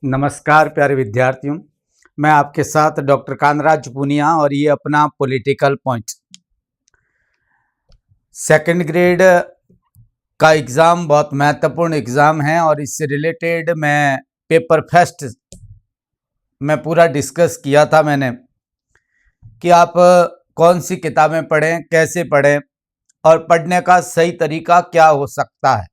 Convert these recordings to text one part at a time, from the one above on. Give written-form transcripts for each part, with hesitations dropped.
नमस्कार प्यारे विद्यार्थियों, मैं आपके साथ डॉक्टर कांतराज पूनिया और ये अपना पॉलिटिकल पॉइंट सेकंड ग्रेड का एग्ज़ाम बहुत महत्वपूर्ण एग्ज़ाम है और इससे रिलेटेड मैं पेपर फर्स्ट में पूरा डिस्कस किया था मैंने कि आप कौन सी किताबें पढ़ें, कैसे पढ़ें और पढ़ने का सही तरीका क्या हो सकता है।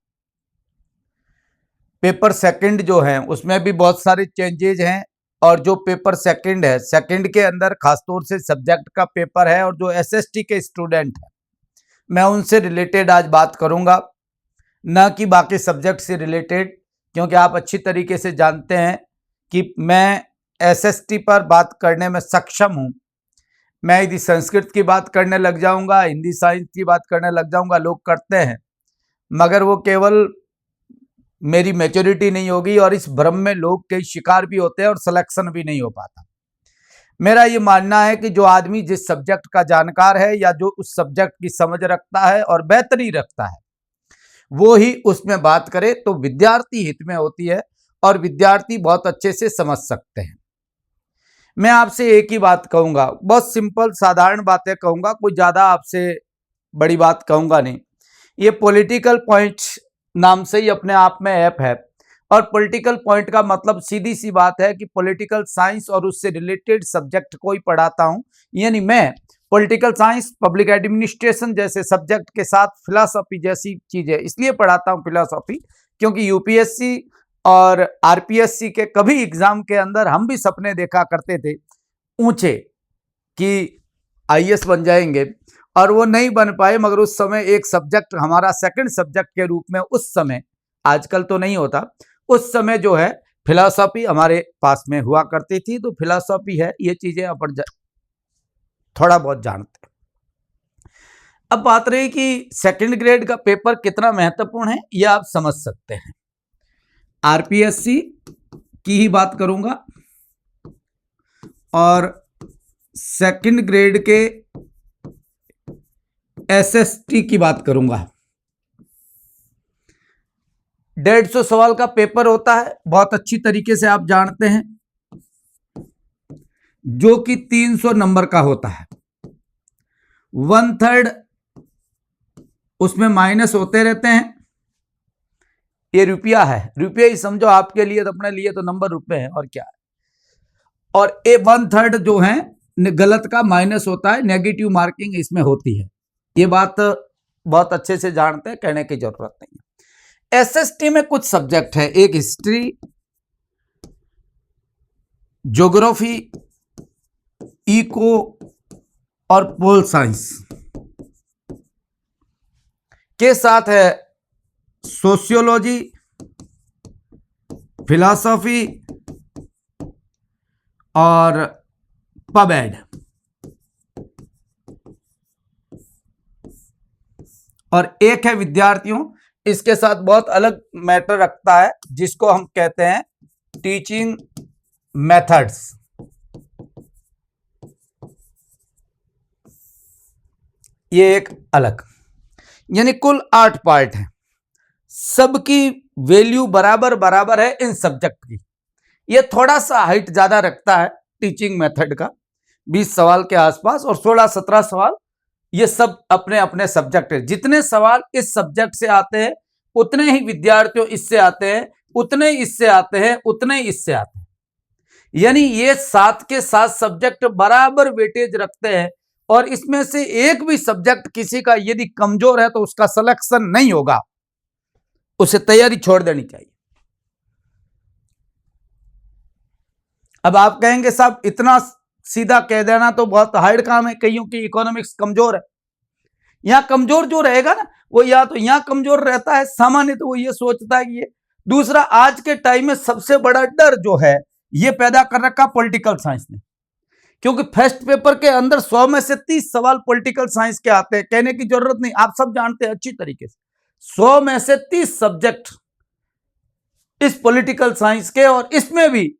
पेपर सेकंड जो है उसमें भी बहुत सारे चेंजेज हैं और जो पेपर सेकंड है, सेकंड के अंदर खासतौर से सब्जेक्ट का पेपर है और जो एसएसटी के स्टूडेंट हैं मैं उनसे रिलेटेड आज बात करूंगा, न कि बाकी सब्जेक्ट से रिलेटेड, क्योंकि आप अच्छी तरीके से जानते हैं कि मैं एसएसटी पर बात करने में सक्षम हूं। मैं यदि संस्कृत की बात करने लग जाऊंगा, हिंदी साइंस की बात करने लग जाऊंगा, लोग करते हैं, मगर वो केवल मेरी मैच्योरिटी नहीं होगी और इस भ्रम में लोग कई शिकार भी होते हैं और सिलेक्शन भी नहीं हो पाता। मेरा ये मानना है कि जो आदमी जिस सब्जेक्ट का जानकार है या जो उस सब्जेक्ट की समझ रखता है और बेहतरी रखता है वो ही उसमें बात करे तो विद्यार्थी हित में होती है और विद्यार्थी बहुत अच्छे से समझ सकते हैं। मैं आपसे एक ही बात कहूंगा, बहुत सिंपल साधारण बातें कहूंगा, कोई ज़्यादा आपसे बड़ी बात कहूंगा नहीं। ये पॉलिटिकल पॉइंट नाम से ही अपने आप में ऐप है और पॉलिटिकल पॉइंट का मतलब सीधी सी बात है कि पॉलिटिकल साइंस और उससे रिलेटेड सब्जेक्ट को ही पढ़ाता हूं। यानी मैं पॉलिटिकल साइंस, पब्लिक एडमिनिस्ट्रेशन जैसे सब्जेक्ट के साथ फिलॉसफी जैसी चीजें इसलिए पढ़ाता हूं फिलॉसफी, क्योंकि यूपीएससी और आरपीएससी के कभी एग्जाम के अंदर हम भी सपने देखा करते थे ऊंचे कि आईएएस बन जाएंगे और वो नहीं बन पाए, मगर उस समय एक सब्जेक्ट हमारा सेकंड सब्जेक्ट के रूप में उस समय, आजकल तो नहीं होता, उस समय जो है फिलॉसफी हमारे पास में हुआ करती थी। तो फिलॉसफी है, ये चीजें अपन थोड़ा बहुत जानते हैं। अब बात रही कि सेकंड ग्रेड का पेपर कितना महत्वपूर्ण है, ये आप समझ सकते हैं। आरपीएससी की ही बात करूंगा और सेकंड ग्रेड के एसएसटी की बात करूंगा। 150 सवाल का पेपर होता है, बहुत अच्छी तरीके से आप जानते हैं, जो कि 300 नंबर का होता है। 1/3 उसमें माइनस होते रहते हैं। ये रुपया है, रुपया ही समझो आपके लिए, तो अपने लिए तो नंबर रुपए है और क्या है। और ये 1/3 जो है गलत का माइनस होता है, नेगेटिव मार्किंग इसमें होती है। ये बात बहुत अच्छे से जानते हैं, कहने की जरूरत नहीं है। एसएसटी में कुछ सब्जेक्ट है, एक हिस्ट्री, ज्योग्राफी, इको और पोल साइंस के साथ है सोशियोलॉजी, फिलॉसफी और पबएड। और एक है विद्यार्थियों, इसके साथ बहुत अलग मैटर रखता है, जिसको हम कहते हैं टीचिंग मेथड्स। ये एक अलग, यानी कुल 8 पार्ट है, सबकी वैल्यू बराबर बराबर है इन सब्जेक्ट की। ये थोड़ा सा हाइट ज्यादा रखता है टीचिंग मेथड का, 20 सवाल के आसपास, और 16-17 सवाल ये सब अपने अपने सब्जेक्ट है। जितने सवाल इस सब्जेक्ट से आते हैं उतने ही विद्यार्थियों इससे आते हैं, उतने इससे आते हैं, उतने इससे आते हैं। यानी ये 7 के 7 सब्जेक्ट बराबर वेटेज रखते हैं और इसमें से एक भी सब्जेक्ट किसी का यदि कमजोर है तो उसका सिलेक्शन नहीं होगा, उसे तैयारी छोड़ देनी चाहिए। अब आप कहेंगे साहब इतना सीधा कह देना तो बहुत हार्ड काम है, कईयों की इकोनॉमिक्स कमजोर है। यहां कमजोर जो रहेगा ना वो या तो यहां कमजोर रहता है सामान्य, तो वो ये सोचता है कि ये। दूसरा, आज के टाइम में सबसे बड़ा डर जो है ये पैदा कर रखा पॉलिटिकल साइंस ने, क्योंकि फर्स्ट पेपर के अंदर 100 में से 30 सवाल पॉलिटिकल साइंस के आते हैं। कहने की जरूरत नहीं, आप सब जानते हैं अच्छी तरीके से, 100 में से 30 सब्जेक्ट इस पॉलिटिकल साइंस के, और इसमें भी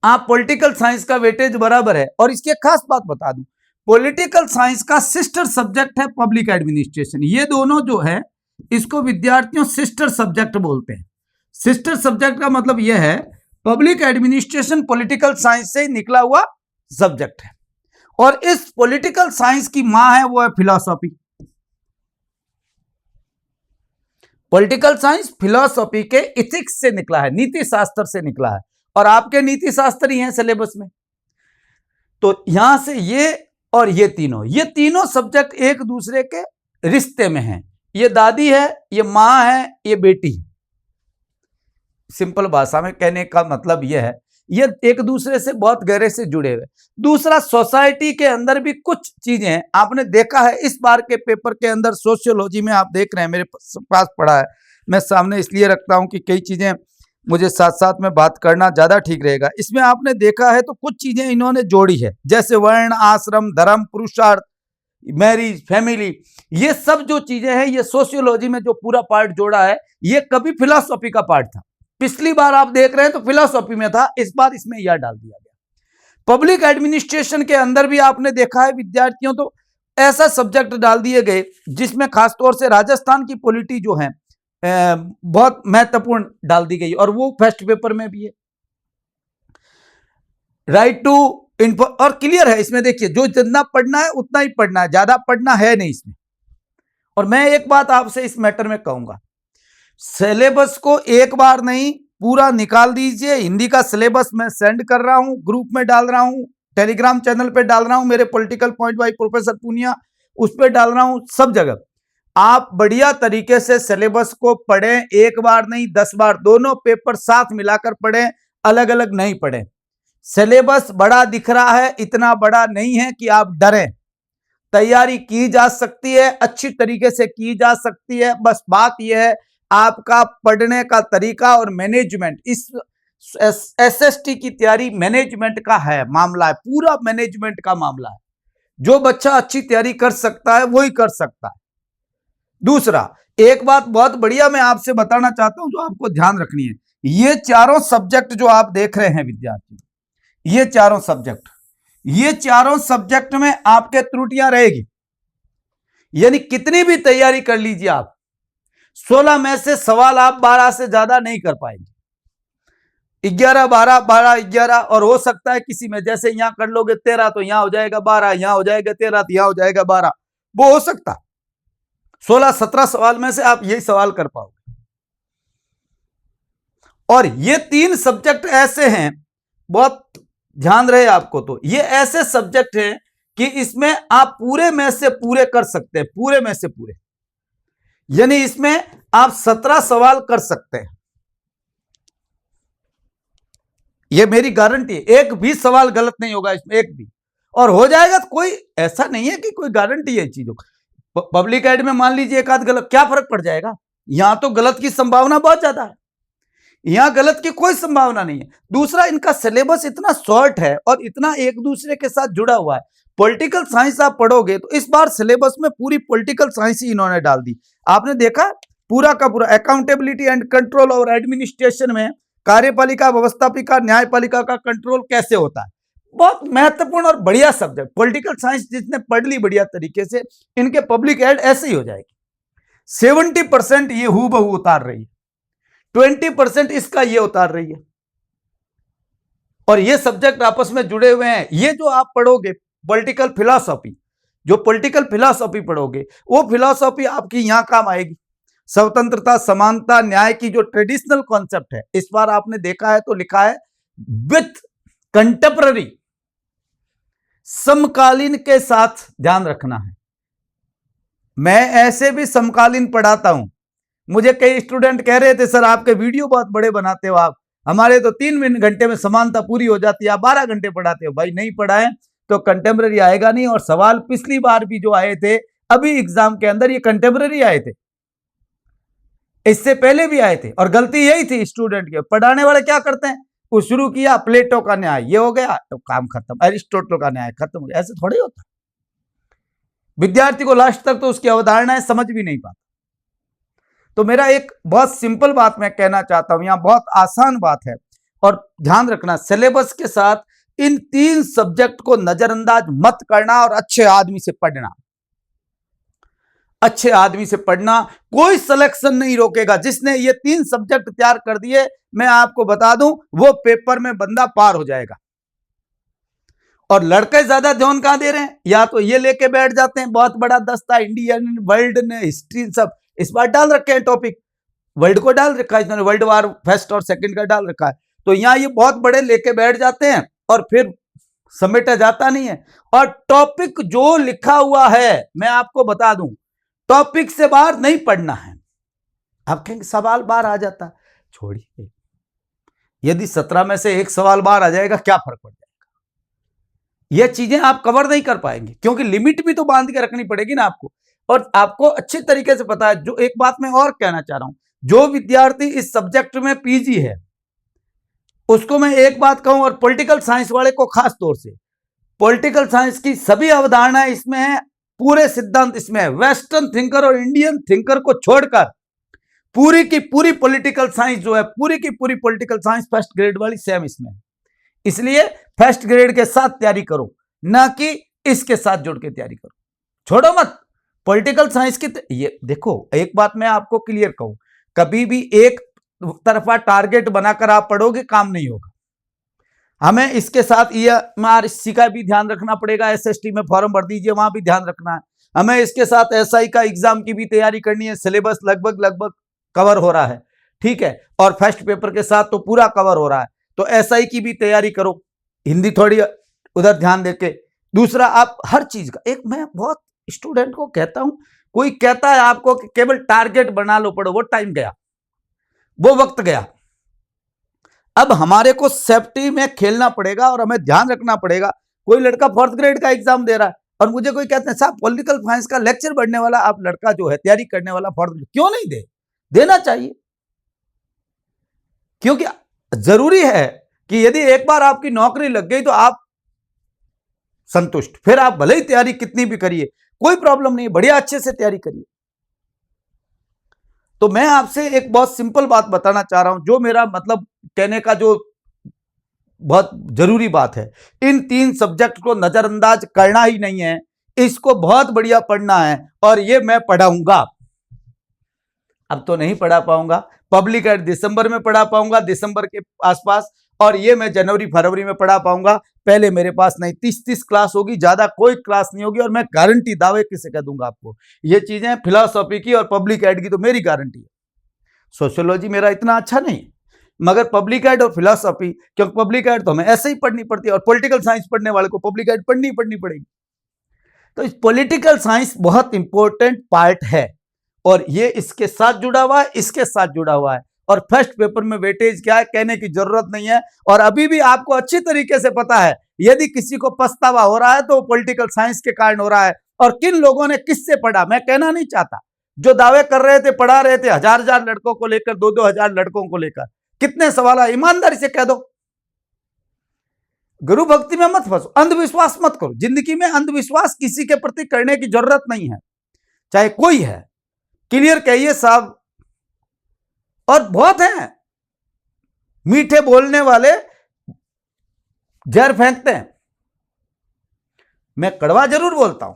आप पॉलिटिकल साइंस का वेटेज बराबर है। और इसकी खास बात बता दूं, पॉलिटिकल साइंस का सिस्टर सब्जेक्ट है पब्लिक एडमिनिस्ट्रेशन। ये दोनों जो है इसको विद्यार्थियों सिस्टर सब्जेक्ट बोलते हैं। सिस्टर सब्जेक्ट का मतलब यह है पब्लिक एडमिनिस्ट्रेशन पॉलिटिकल साइंस से निकला हुआ सब्जेक्ट है। और इस पॉलिटिकल साइंस की मां है वो है फिलॉसफी। पॉलिटिकल साइंस फिलॉसफी के इथिक्स से निकला है, नीति शास्त्र से निकला है, और आपके नीति शास्त्र ही हैं सिलेबस में। तो यहां से ये और ये तीनों सब्जेक्ट एक दूसरे के रिश्ते में हैं। ये दादी है, ये मां है, ये बेटी है। सिंपल भाषा में कहने का मतलब यह है, ये एक दूसरे से बहुत गहरे से जुड़े हुए। दूसरा, सोसाइटी के अंदर भी कुछ चीजें हैं, आपने देखा है इस बार के पेपर के अंदर सोशियोलॉजी में, आप देख रहे हैं मेरे पास पढ़ा है, मैं सामने इसलिए रखता हूं कि कई चीजें मुझे साथ साथ में बात करना ज्यादा ठीक रहेगा। इसमें आपने देखा है तो कुछ चीजें इन्होंने जोड़ी है, जैसे वर्ण, आश्रम, धर्म, पुरुषार्थ, मैरिज, फैमिली, ये सब जो चीजें हैं, ये सोशियोलॉजी में जो पूरा पार्ट जोड़ा है, ये कभी फिलॉसफी का पार्ट था। पिछली बार आप देख रहे हैं तो फिलॉसफी में था, इस बार इसमें यह डाल दिया गया। पब्लिक एडमिनिस्ट्रेशन के अंदर भी आपने देखा है विद्यार्थियों, तो ऐसा सब्जेक्ट डाल दिए गए जिसमें खासतौर से राजस्थान की पॉलिटी जो है बहुत महत्वपूर्ण डाल दी गई, और वो फर्स्ट पेपर में भी है। राइट टू इन्फो, और क्लियर है इसमें, देखिए जो जितना पढ़ना है उतना ही पढ़ना है, ज्यादा पढ़ना है नहीं इसमें। और मैं एक बात आपसे इस मैटर में कहूंगा, सिलेबस को एक बार नहीं पूरा निकाल दीजिए। हिंदी का सिलेबस मैं सेंड कर रहा हूं, ग्रुप में डाल रहा हूं, टेलीग्राम चैनल पे डाल रहा हूं, मेरे political point by professor Punia, उस पर डाल रहा हूं, सब जगह। आप बढ़िया तरीके से सिलेबस को पढ़ें, एक बार नहीं 10 बार, दोनों पेपर साथ मिलाकर पढ़ें, अलग अलग नहीं पढ़ें। सिलेबस बड़ा दिख रहा है, इतना बड़ा नहीं है कि आप डरें। तैयारी की जा सकती है, अच्छी तरीके से की जा सकती है, बस बात यह है आपका पढ़ने का तरीका और मैनेजमेंट। इस एसएसटी की तैयारी मैनेजमेंट का है, मामला है, पूरा मैनेजमेंट का मामला है। जो बच्चा अच्छी तैयारी कर सकता है वही कर सकता है। दूसरा, एक बात बहुत बढ़िया मैं आपसे बताना चाहता हूं जो आपको ध्यान रखनी है, ये चारों सब्जेक्ट जो आप देख रहे हैं विद्यार्थी, ये चारों सब्जेक्ट में आपके त्रुटियां रहेगी। यानी कितनी भी तैयारी कर लीजिए आप, 16 में से सवाल आप 12 से ज्यादा नहीं कर पाएंगे। 11 12 12 11, और हो सकता है किसी में, जैसे यहां कर लोगे 13 तो यहां हो जाएगा 12, यहां हो जाएगा 13 तो यहां हो जाएगा 12, वो हो सकता 16 17 सवाल में से आप यही सवाल कर पाओगे। और ये 3 सब्जेक्ट ऐसे हैं, बहुत ध्यान रहे आपको, तो ये ऐसे सब्जेक्ट हैं कि इसमें आप पूरे में से पूरे कर सकते हैं, पूरे में से पूरे, यानी इसमें आप 17 सवाल कर सकते हैं, यह मेरी गारंटी है। एक भी सवाल गलत नहीं होगा इसमें, एक भी, और हो जाएगा। तो कोई ऐसा नहीं है कि कोई गारंटी है चीजों को। पब्लिक एड में मान लीजिए एक आध गलत, क्या फर्क पड़ जाएगा? यहां तो गलत की संभावना बहुत ज्यादा है, यहां गलत की कोई संभावना नहीं है। दूसरा, इनका सिलेबस इतना शॉर्ट है और इतना एक दूसरे के साथ जुड़ा हुआ है। पॉलिटिकल साइंस आप पढ़ोगे तो इस बार सिलेबस में पूरी पॉलिटिकल साइंस ही इन्होंने डाल दी। आपने देखा पूरा का पूरा अकाउंटेबिलिटी एंड कंट्रोल और एडमिनिस्ट्रेशन में कार्यपालिका, व्यवस्थापिका, न्यायपालिका का कंट्रोल कैसे होता है, बहुत महत्वपूर्ण और बढ़िया सब्जेक्ट। पॉलिटिकल साइंस जिसने पढ़ ली बढ़िया तरीके से, इनके पब्लिक एड ऐसे ही हो जाएगी। 70% ये हूबहू उतार रही है, 20% इसका ये उतार रही है, और ये सब्जेक्ट आपस में जुड़े हुए हैं। ये जो आप पढ़ोगे पॉलिटिकल फिलॉसफी, जो पॉलिटिकल फिलॉसफी पढ़ोगे वो फिलॉसफी आपकी यहां काम आएगी। स्वतंत्रता, समानता, न्याय की जो ट्रेडिशनल कॉन्सेप्ट है, इस बार आपने देखा है तो लिखा है विथ कंटेम्पररी, समकालीन के साथ, ध्यान रखना है। मैं ऐसे भी समकालीन पढ़ाता हूं। मुझे कई स्टूडेंट कह रहे थे सर आपके वीडियो बहुत बड़े बनाते हो आप, हमारे तो 3 घंटे में समानता पूरी हो जाती है, आप 12 घंटे पढ़ाते हो। भाई नहीं पढ़ाएं तो कंटेम्पररी आएगा नहीं। और सवाल पिछली बार भी जो आए थे अभी एग्जाम के अंदर, ये कंटेम्पररी आए थे, इससे पहले भी आए थे। और गलती यही थी स्टूडेंट के, पढ़ाने वाले क्या करते हैं, वो शुरू किया प्लेटो का न्याय, ये हो गया तो काम खत्म, अरिस्टोटल का न्याय खत्म हो गया। ऐसे थोड़ी होता, विद्यार्थी को लास्ट तक तो उसकी अवधारणाएं समझ भी नहीं पाता। तो मेरा एक बहुत सिंपल बात मैं कहना चाहता हूं, यहां बहुत आसान बात है, और ध्यान रखना सिलेबस के साथ इन 3 सब्जेक्ट को नजरअंदाज मत करना और अच्छे आदमी से पढ़ना। अच्छे आदमी से पढ़ना, कोई सिलेक्शन नहीं रोकेगा। जिसने ये 3 सब्जेक्ट तैयार कर दिए, मैं आपको बता दूं, वो पेपर में बंदा पार हो जाएगा। और लड़के ज्यादा ध्यान कहां दे रहे हैं, या तो ये लेके बैठ जाते हैं बहुत बड़ा दस्ता, इंडियन, वर्ल्ड ने, हिस्ट्री, सब इस बार डाल रखे हैं टॉपिक, वर्ल्ड को डाल रखा है, इन्होंने वर्ल्ड वार फर्स्ट और सेकंड का डाल रखा है। तो यहां ये बहुत बड़े लेके बैठ जाते हैं और फिर समेटा जाता नहीं है। और टॉपिक जो लिखा हुआ है, मैं आपको बता दूं, टॉपिक से बाहर नहीं पढ़ना है। आप कहेंगे सवाल बाहर आ जाता, छोड़िए, यदि 17 में से एक सवाल बाहर आ जाएगा, क्या फर्क पड़ जाएगा। ये चीजें आप कवर नहीं कर पाएंगे, क्योंकि लिमिट भी तो बांध के रखनी पड़ेगी ना आपको। और आपको अच्छे तरीके से पता है। जो एक बात मैं और कहना चाह रहा हूं, जो विद्यार्थी इस सब्जेक्ट में पीजी है, उसको मैं एक बात कहूं, और पॉलिटिकल साइंस वाले को खास तौर से, पॉलिटिकल साइंस की सभी अवधारणाएं इसमें है, पूरे सिद्धांत इसमें है। वेस्टर्न थिंकर और इंडियन थिंकर को छोड़कर पूरी की पूरी पॉलिटिकल साइंस जो है, पूरी की पूरी पॉलिटिकल साइंस फर्स्ट ग्रेड वाली सेम इसमें है। इसलिए फर्स्ट ग्रेड के साथ तैयारी करो, ना कि इसके साथ जोड़ के तैयारी करो। छोड़ो मत पॉलिटिकल साइंस की। ये देखो, एक बात मैं आपको क्लियर कहूं, कभी भी एक तरफा टारगेट बनाकर आप पढ़ोगे, काम नहीं होगा। हमें इसके साथ EMRC का भी ध्यान रखना पड़ेगा, SST में फॉर्म भर दीजिए, वहां भी ध्यान रखना है। हमें इसके साथ SI का एग्जाम की भी तैयारी करनी है, सिलेबस लगभग कवर हो रहा है, ठीक है। और फर्स्ट पेपर के साथ तो पूरा कवर हो रहा है, तो SI की भी तैयारी करो, हिंदी थोड़ी उधर ध्यान देके। दूसरा, आप हर चीज का एक, मैं बहुत स्टूडेंट को कहता हूं, कोई कहता है आपको कि केवल टारगेट बना लो पढ़ो, वो टाइम गया, वो वक्त गया। अब हमारे को सेफ्टी में खेलना पड़ेगा और हमें ध्यान रखना पड़ेगा। कोई लड़का 4th ग्रेड का एग्जाम दे रहा है और मुझे कोई कहते हैं साहब पॉलिटिकल साइंस का लेक्चर बढ़ने वाला आप लड़का जो है तैयारी करने वाला 4th ग्रेड, क्यों नहीं देना चाहिए। क्योंकि जरूरी है कि यदि एक बार आपकी नौकरी लग गई तो आप संतुष्ट, फिर आप भले ही तैयारी कितनी भी करिए, कोई प्रॉब्लम नहीं, बढ़िया अच्छे से तैयारी करिए। तो मैं आपसे एक बहुत सिंपल बात बताना चाह रहा हूं, जो मेरा मतलब कहने का जो बहुत जरूरी बात है, इन 3 सब्जेक्ट को नजरअंदाज करना ही नहीं है, इसको बहुत बढ़िया पढ़ना है। और ये मैं पढ़ाऊंगा, अब तो नहीं पढ़ा पाऊंगा, पब्लिक एड दिसंबर में पढ़ा पाऊंगा, दिसंबर के आसपास, और ये मैं जनवरी फरवरी में पढ़ा पाऊंगा। पहले मेरे पास नहीं, 30 क्लास होगी, ज्यादा कोई क्लास नहीं होगी। और मैं गारंटी दावे किसे कह दूंगा आपको, ये चीजें फिलॉसफी की और पब्लिक एड की तो मेरी गारंटी है। सोशियोलॉजी मेरा इतना अच्छा नहीं, मगर पब्लिक एड और फिलॉसफी, क्योंकि पब्लिक एड तो हमें ऐसे ही पढ़नी पड़ती है और पॉलिटिकल साइंस पढ़ने वाले को पब्लिक एड पढ़नी पड़ेगी। तो इस पॉलिटिकल साइंस बहुत इंपॉर्टेंट पार्ट है, और ये इसके साथ जुड़ा हुआ है, इसके साथ जुड़ा हुआ है। और फर्स्ट पेपर में वेटेज क्या है कहने की जरूरत नहीं है। और अभी भी आपको अच्छी तरीके से पता है, यदि किसी को पछतावा हो रहा है तो पॉलिटिकल साइंस के कारण हो रहा है। और किन लोगों ने किससे पढ़ा, मैं कहना नहीं चाहता, जो दावे कर रहे थे, पढ़ा रहे थे 1000 लड़कों को लेकर, 2-2 लड़कों को लेकर, कितने सवाल है, ईमानदारी से कह दो। गुरु भक्ति में मत फंसो, अंधविश्वास मत करो। जिंदगी में अंधविश्वास किसी के प्रति करने की जरूरत नहीं है, चाहे कोई है, क्लियर कहिए साहब। और बहुत हैं मीठे बोलने वाले, जहर फेंकते हैं। मैं कड़वा जरूर बोलता हूं,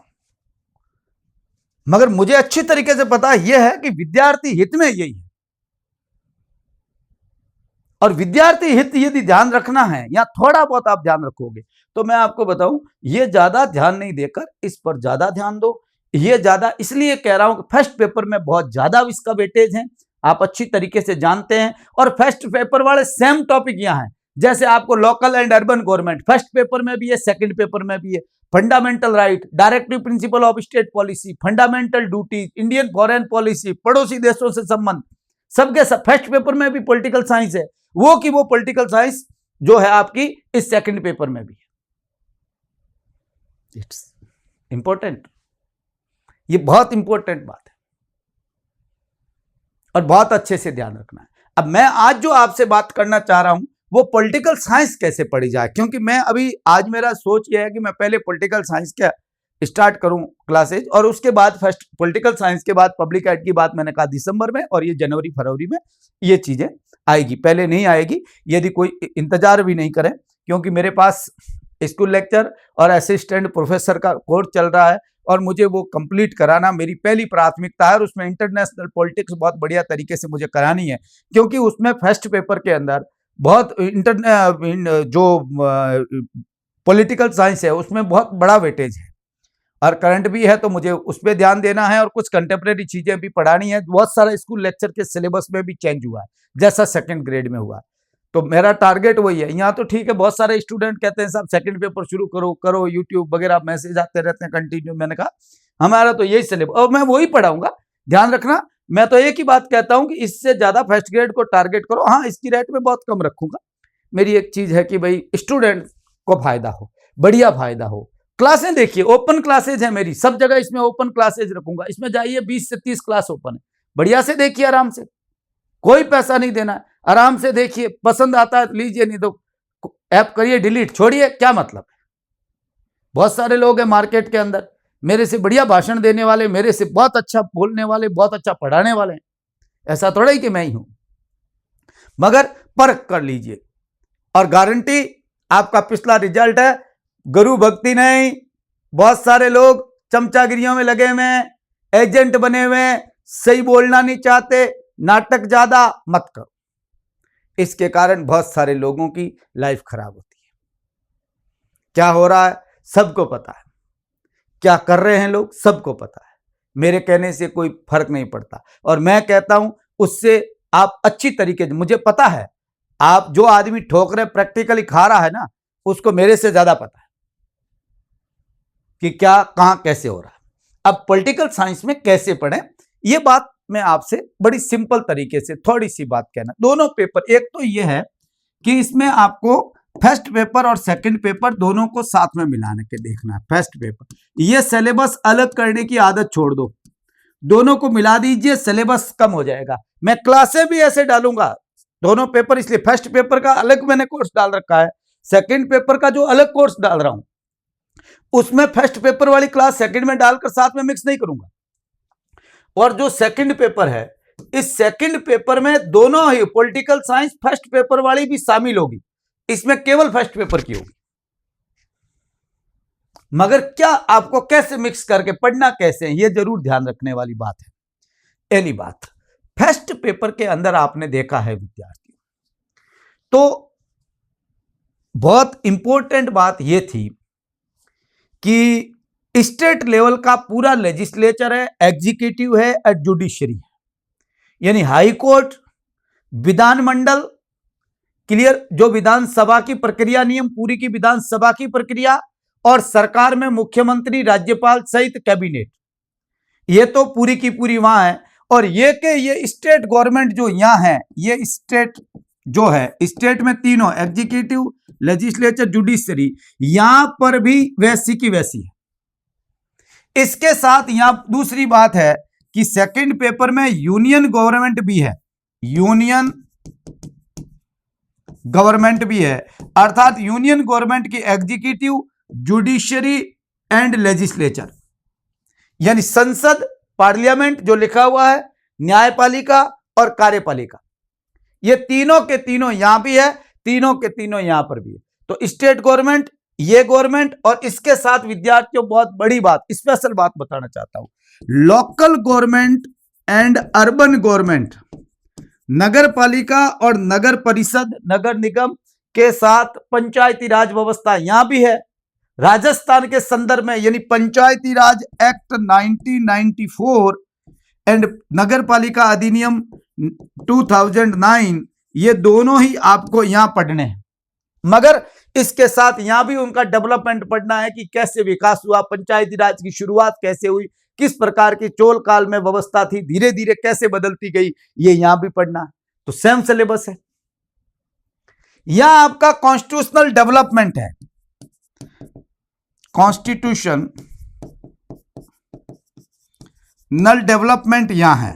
मगर मुझे अच्छी तरीके से पता यह है कि विद्यार्थी हित में यही है। और विद्यार्थी हित यदि ध्यान रखना है, या थोड़ा बहुत आप ध्यान रखोगे, तो मैं आपको बताऊं, ये ज्यादा ध्यान नहीं देकर इस पर ज्यादा ध्यान दो। ये ज्यादा इसलिए कह रहा हूं कि फर्स्ट पेपर में बहुत ज्यादा इसका वेटेज है, आप अच्छी तरीके से जानते हैं। और फर्स्ट पेपर वाले सेम टॉपिक यहां है, जैसे आपको local and urban government first paper में भी है, सेकंड पेपर में भी है। Fundamental right, directive principle of state policy, fundamental duties, Indian foreign policy, पड़ोसी देशों से संबंध, सबके सब फर्स्ट पेपर में भी पॉलिटिकल साइंस है। वो की वो पॉलिटिकल साइंस जो है आपकी इस सेकंड पेपर में भी है। इट्स इंपॉर्टेंट, ये बहुत इंपॉर्टेंट बात है और बहुत अच्छे से ध्यान रखना है। अब मैं आज जो आपसे बात करना चाह रहा हूं वो पॉलिटिकल साइंस कैसे पढ़ी जाए, क्योंकि मैं अभी आज मेरा सोच यह है कि मैं पहले पॉलिटिकल साइंस का स्टार्ट करूं क्लासेज, और उसके बाद फर्स्ट पॉलिटिकल साइंस के बाद पब्लिक एड की बात मैंने कहा दिसंबर में, और ये जनवरी फरवरी में ये चीजें आएगी, पहले नहीं आएगी। यदि कोई इंतजार भी नहीं करें, क्योंकि मेरे पास स्कूल लेक्चर और असिस्टेंट प्रोफेसर का कोर्स चल रहा है और मुझे वो कंप्लीट कराना मेरी पहली प्राथमिकता है। और उसमें इंटरनेशनल पॉलिटिक्स बहुत बढ़िया तरीके से मुझे करानी है, क्योंकि उसमें फर्स्ट पेपर के अंदर बहुत जो पॉलिटिकल साइंस है उसमें बहुत बड़ा वेटेज है और करंट भी है, तो मुझे उस पर ध्यान देना है और कुछ कंटेम्प्रेरी चीजें भी पढ़ानी है। बहुत सारा स्कूल लेक्चर के सिलेबस में भी चेंज हुआ है, जैसा सेकंड ग्रेड में हुआ। तो मेरा टारगेट वही है। यहाँ तो ठीक है, बहुत सारे स्टूडेंट कहते हैं साहब सेकंड पेपर शुरू करो करो, यूट्यूब वगैरह मैसेज आते रहते हैं कंटिन्यू। मैंने कहा हमारा तो यही सिलेबस और मैं वही पढ़ाऊंगा। ध्यान रखना, मैं तो एक ही बात कहता हूं कि इससे ज्यादा फर्स्ट ग्रेड को टारगेट करो। हाँ, इसकी रेट में बहुत कम रखूंगा। मेरी एक चीज है कि भाई स्टूडेंट को फायदा हो, बढ़िया फायदा हो। क्लासें देखिए, ओपन क्लासेज है मेरी, सब जगह इसमें ओपन क्लासेज रखूंगा। इसमें जाइए 20 से 30 क्लास ओपन है, बढ़िया से देखिए, आराम से, कोई पैसा नहीं देना है, आराम से देखिए। पसंद आता है तो लीजिए, नहीं तो ऐप करिए डिलीट, छोड़िए, क्या मतलब है। बहुत सारे लोग हैं मार्केट के अंदर मेरे से बढ़िया भाषण देने वाले, मेरे से बहुत अच्छा बोलने वाले, बहुत अच्छा पढ़ाने वाले हैं। ऐसा थोड़ा ही कि मैं ही हूं, मगर परख कर लीजिए और गारंटी आपका पिछला रिजल्ट है। गुरु भक्ति नहीं, बहुत सारे लोग चमचागिरियों में लगे हुए हैं, एजेंट बने हुए हैं, सही बोलना नहीं चाहते, नाटक ज्यादा मत करो। इसके कारण बहुत सारे लोगों की लाइफ खराब होती है। क्या हो रहा है सबको पता है, क्या कर रहे हैं लोग सबको पता है। मेरे कहने से कोई फर्क नहीं पड़ता और मैं कहता हूं उससे आप अच्छी तरीके से, मुझे पता है आप जो आदमी ठोक रहे प्रैक्टिकली खा रहा है ना, उसको मेरे से ज्यादा पता है कि क्या कहां कैसे हो रहा है। अब पॉलिटिकल साइंस में कैसे पढ़ें, यह बात मैं आपसे बड़ी सिंपल तरीके से थोड़ी सी बात कहना। दोनों पेपर, एक तो यह है कि इसमें आपको फर्स्ट पेपर और सेकंड पेपर दोनों को साथ में मिलाने के देखना है। फर्स्ट पेपर, यह सिलेबस अलग करने की आदत छोड़ दो, दोनों को मिला दीजिए, सिलेबस कम हो जाएगा। मैं क्लासें भी ऐसे डालूंगा दोनों पेपर, इसलिए फर्स्ट पेपर का अलग मैंने कोर्स डाल रखा है, सेकंड पेपर का जो अलग कोर्स डाल रहा हूं उसमें फर्स्ट पेपर वाली क्लास सेकंड में डालकर साथ में मिक्स नहीं करूंगा। और जो सेकंड पेपर है, इस सेकंड पेपर में दोनों ही पॉलिटिकल साइंस फर्स्ट पेपर वाली भी शामिल होगी, इसमें केवल फर्स्ट पेपर की होगी। मगर क्या आपको कैसे मिक्स करके पढ़ना कैसे है, यह जरूर ध्यान रखने वाली बात है। पहली बात, फर्स्ट पेपर के अंदर आपने देखा है विद्यार्थी, तो बहुत इंपॉर्टेंट बात यह थी कि स्टेट लेवल का पूरा लेजिस्लेचर है, एग्जीक्यूटिव है और जुडिशरी है, यानी हाई कोर्ट, विधानमंडल, क्लियर, जो विधानसभा की प्रक्रिया नियम, पूरी की विधानसभा की प्रक्रिया, और सरकार में मुख्यमंत्री, राज्यपाल सहित कैबिनेट, ये तो पूरी की पूरी वहां है। और ये के ये स्टेट गवर्नमेंट जो यहां है, ये स्टेट जो है, स्टेट में तीनों एग्जीक्यूटिव, लेजिस्लेचर, जुडिशरी, यहां पर भी वैसी की वैसी है। इसके साथ यहां दूसरी बात है कि सेकंड पेपर में यूनियन गवर्नमेंट भी है, यूनियन गवर्नमेंट भी है, अर्थात यूनियन गवर्नमेंट की एग्जीक्यूटिव, जुडिशरी एंड लेजिस्लेचर, यानी संसद, पार्लियामेंट जो लिखा हुआ है, न्यायपालिका और कार्यपालिका, ये तीनों के तीनों यहां भी है, तीनों के तीनों यहां पर भी है। तो स्टेट गवर्नमेंट, ये गवर्नमेंट, और इसके साथ विद्यार्थियों बहुत बड़ी बात, स्पेशल बात बताना चाहता हूं, local government and urban government, नगर पालिका और नगर परिषद, नगर निगम के साथ पंचायती राज व्यवस्था यहां भी है। राजस्थान के संदर्भ में, यानी पंचायती राज एक्ट 1994 एंड नगर पालिका अधिनियम 2009, ये दोनों ही आपको यहां पढ़ने हैं। मगर इसके साथ यहां भी उनका डेवलपमेंट पढ़ना है कि कैसे विकास हुआ, पंचायती राज की शुरुआत कैसे हुई, किस प्रकार की चोल काल में व्यवस्था थी, धीरे धीरे कैसे बदलती गई, ये यहां भी पढ़ना है। तो सेम सिलेबस है। यहां आपका कॉन्स्टिट्यूशनल डेवलपमेंट है, कॉन्स्टिट्यूशन नल डेवलपमेंट यहां है।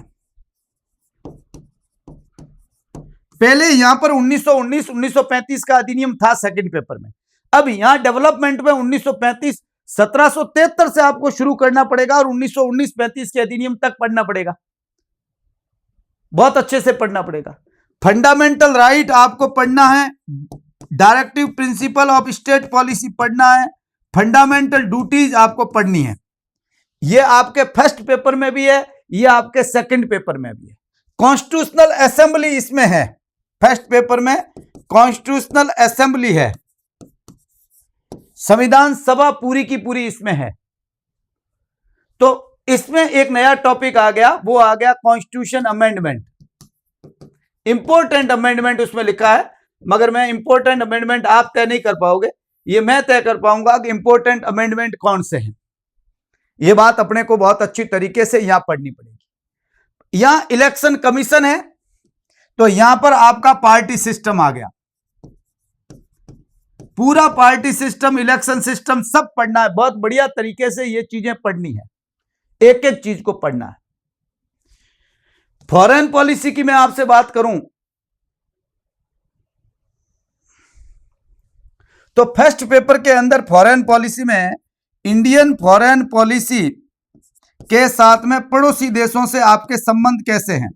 पहले यहां पर 1919 1935 का अधिनियम था सेकंड पेपर में, अब यहां डेवलपमेंट में 1935 1773 से आपको शुरू करना पड़ेगा और 1919-35 के अधिनियम तक पढ़ना पड़ेगा, बहुत अच्छे से पढ़ना पड़ेगा। फंडामेंटल राइट आपको पढ़ना है, directive principle of state policy पढ़ना है, फंडामेंटल ड्यूटीज आपको पढ़नी है। ये आपके फर्स्ट पेपर में भी है, ये आपके सेकंड पेपर में भी है। कॉन्स्टिट्यूशनल असेंबली इसमें है, फर्स्ट पेपर में कॉन्स्टिट्यूशनल असेंबली है, संविधान सभा पूरी की पूरी इसमें है। तो इसमें एक नया टॉपिक आ गया, वो आ गया कॉन्स्टिट्यूशन अमेंडमेंट। इंपॉर्टेंट अमेंडमेंट उसमें लिखा है, मगर मैं इंपॉर्टेंट अमेंडमेंट आप तय नहीं कर पाओगे, ये मैं तय कर पाऊंगा कि इंपॉर्टेंट अमेंडमेंट कौन से हैं। ये बात अपने को बहुत अच्छी तरीके से यहां पढ़नी पड़ेगी। यहां इलेक्शन कमीशन है, तो यहां पर आपका पार्टी सिस्टम आ गया, पूरा पार्टी सिस्टम, इलेक्शन सिस्टम सब पढ़ना है। बहुत बढ़िया तरीके से ये चीजें पढ़नी है, एक एक चीज को पढ़ना है। फॉरेन पॉलिसी की मैं आपसे बात करूं तो फर्स्ट पेपर के अंदर फॉरेन पॉलिसी में इंडियन फॉरेन पॉलिसी के साथ में पड़ोसी देशों से आपके संबंध कैसे हैं,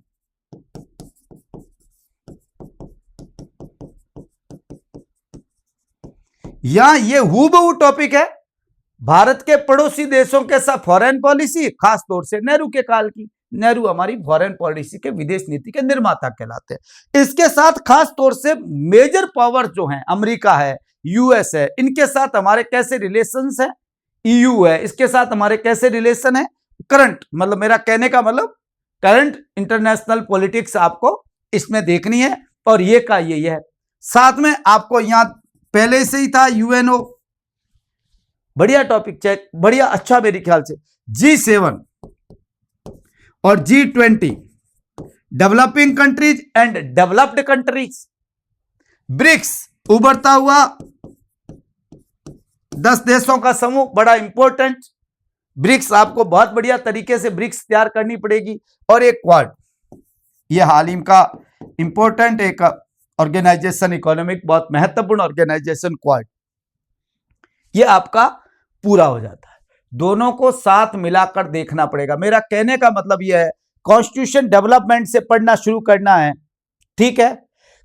या ये हूबहू टॉपिक है भारत के पड़ोसी देशों के साथ फॉरेन पॉलिसी, खास तौर से नेहरू के काल की। नेहरू हमारी फॉरेन पॉलिसी के विदेश नीति के निर्माता कहलाते हैं। इसके साथ खास तौर से मेजर पावर जो हैं, अमेरिका है, यूएस है, इनके साथ हमारे कैसे रिलेशंस है, ईयू है, इसके साथ हमारे कैसे रिलेशन है, करंट, मतलब मेरा कहने का मतलब करंट इंटरनेशनल पॉलिटिक्स आपको इसमें देखनी है। और ये का ये है, साथ में आपको यहां पहले से ही था यूएनओ, बढ़िया टॉपिक चेक, बढ़िया अच्छा मेरे ख्याल से। G7 और G20, developing countries and developed countries. BRICS, उभरता हुआ 10 देशों का समूह, बड़ा इंपॉर्टेंट। ब्रिक्स आपको बहुत बढ़िया तरीके से ब्रिक्स तैयार करनी पड़ेगी। और एक क्वाड, ये हाल ही का इंपॉर्टेंट एक ऑर्गेनाइजेशन, इकोनॉमिक बहुत महत्वपूर्ण ऑर्गेनाइजेशन क्वाड, ये आपका पूरा हो जाता है। दोनों को साथ मिलाकर देखना पड़ेगा। मेरा कहने का मतलब यह है, कॉन्स्टिट्यूशन डेवलपमेंट से पढ़ना शुरू करना है, ठीक है।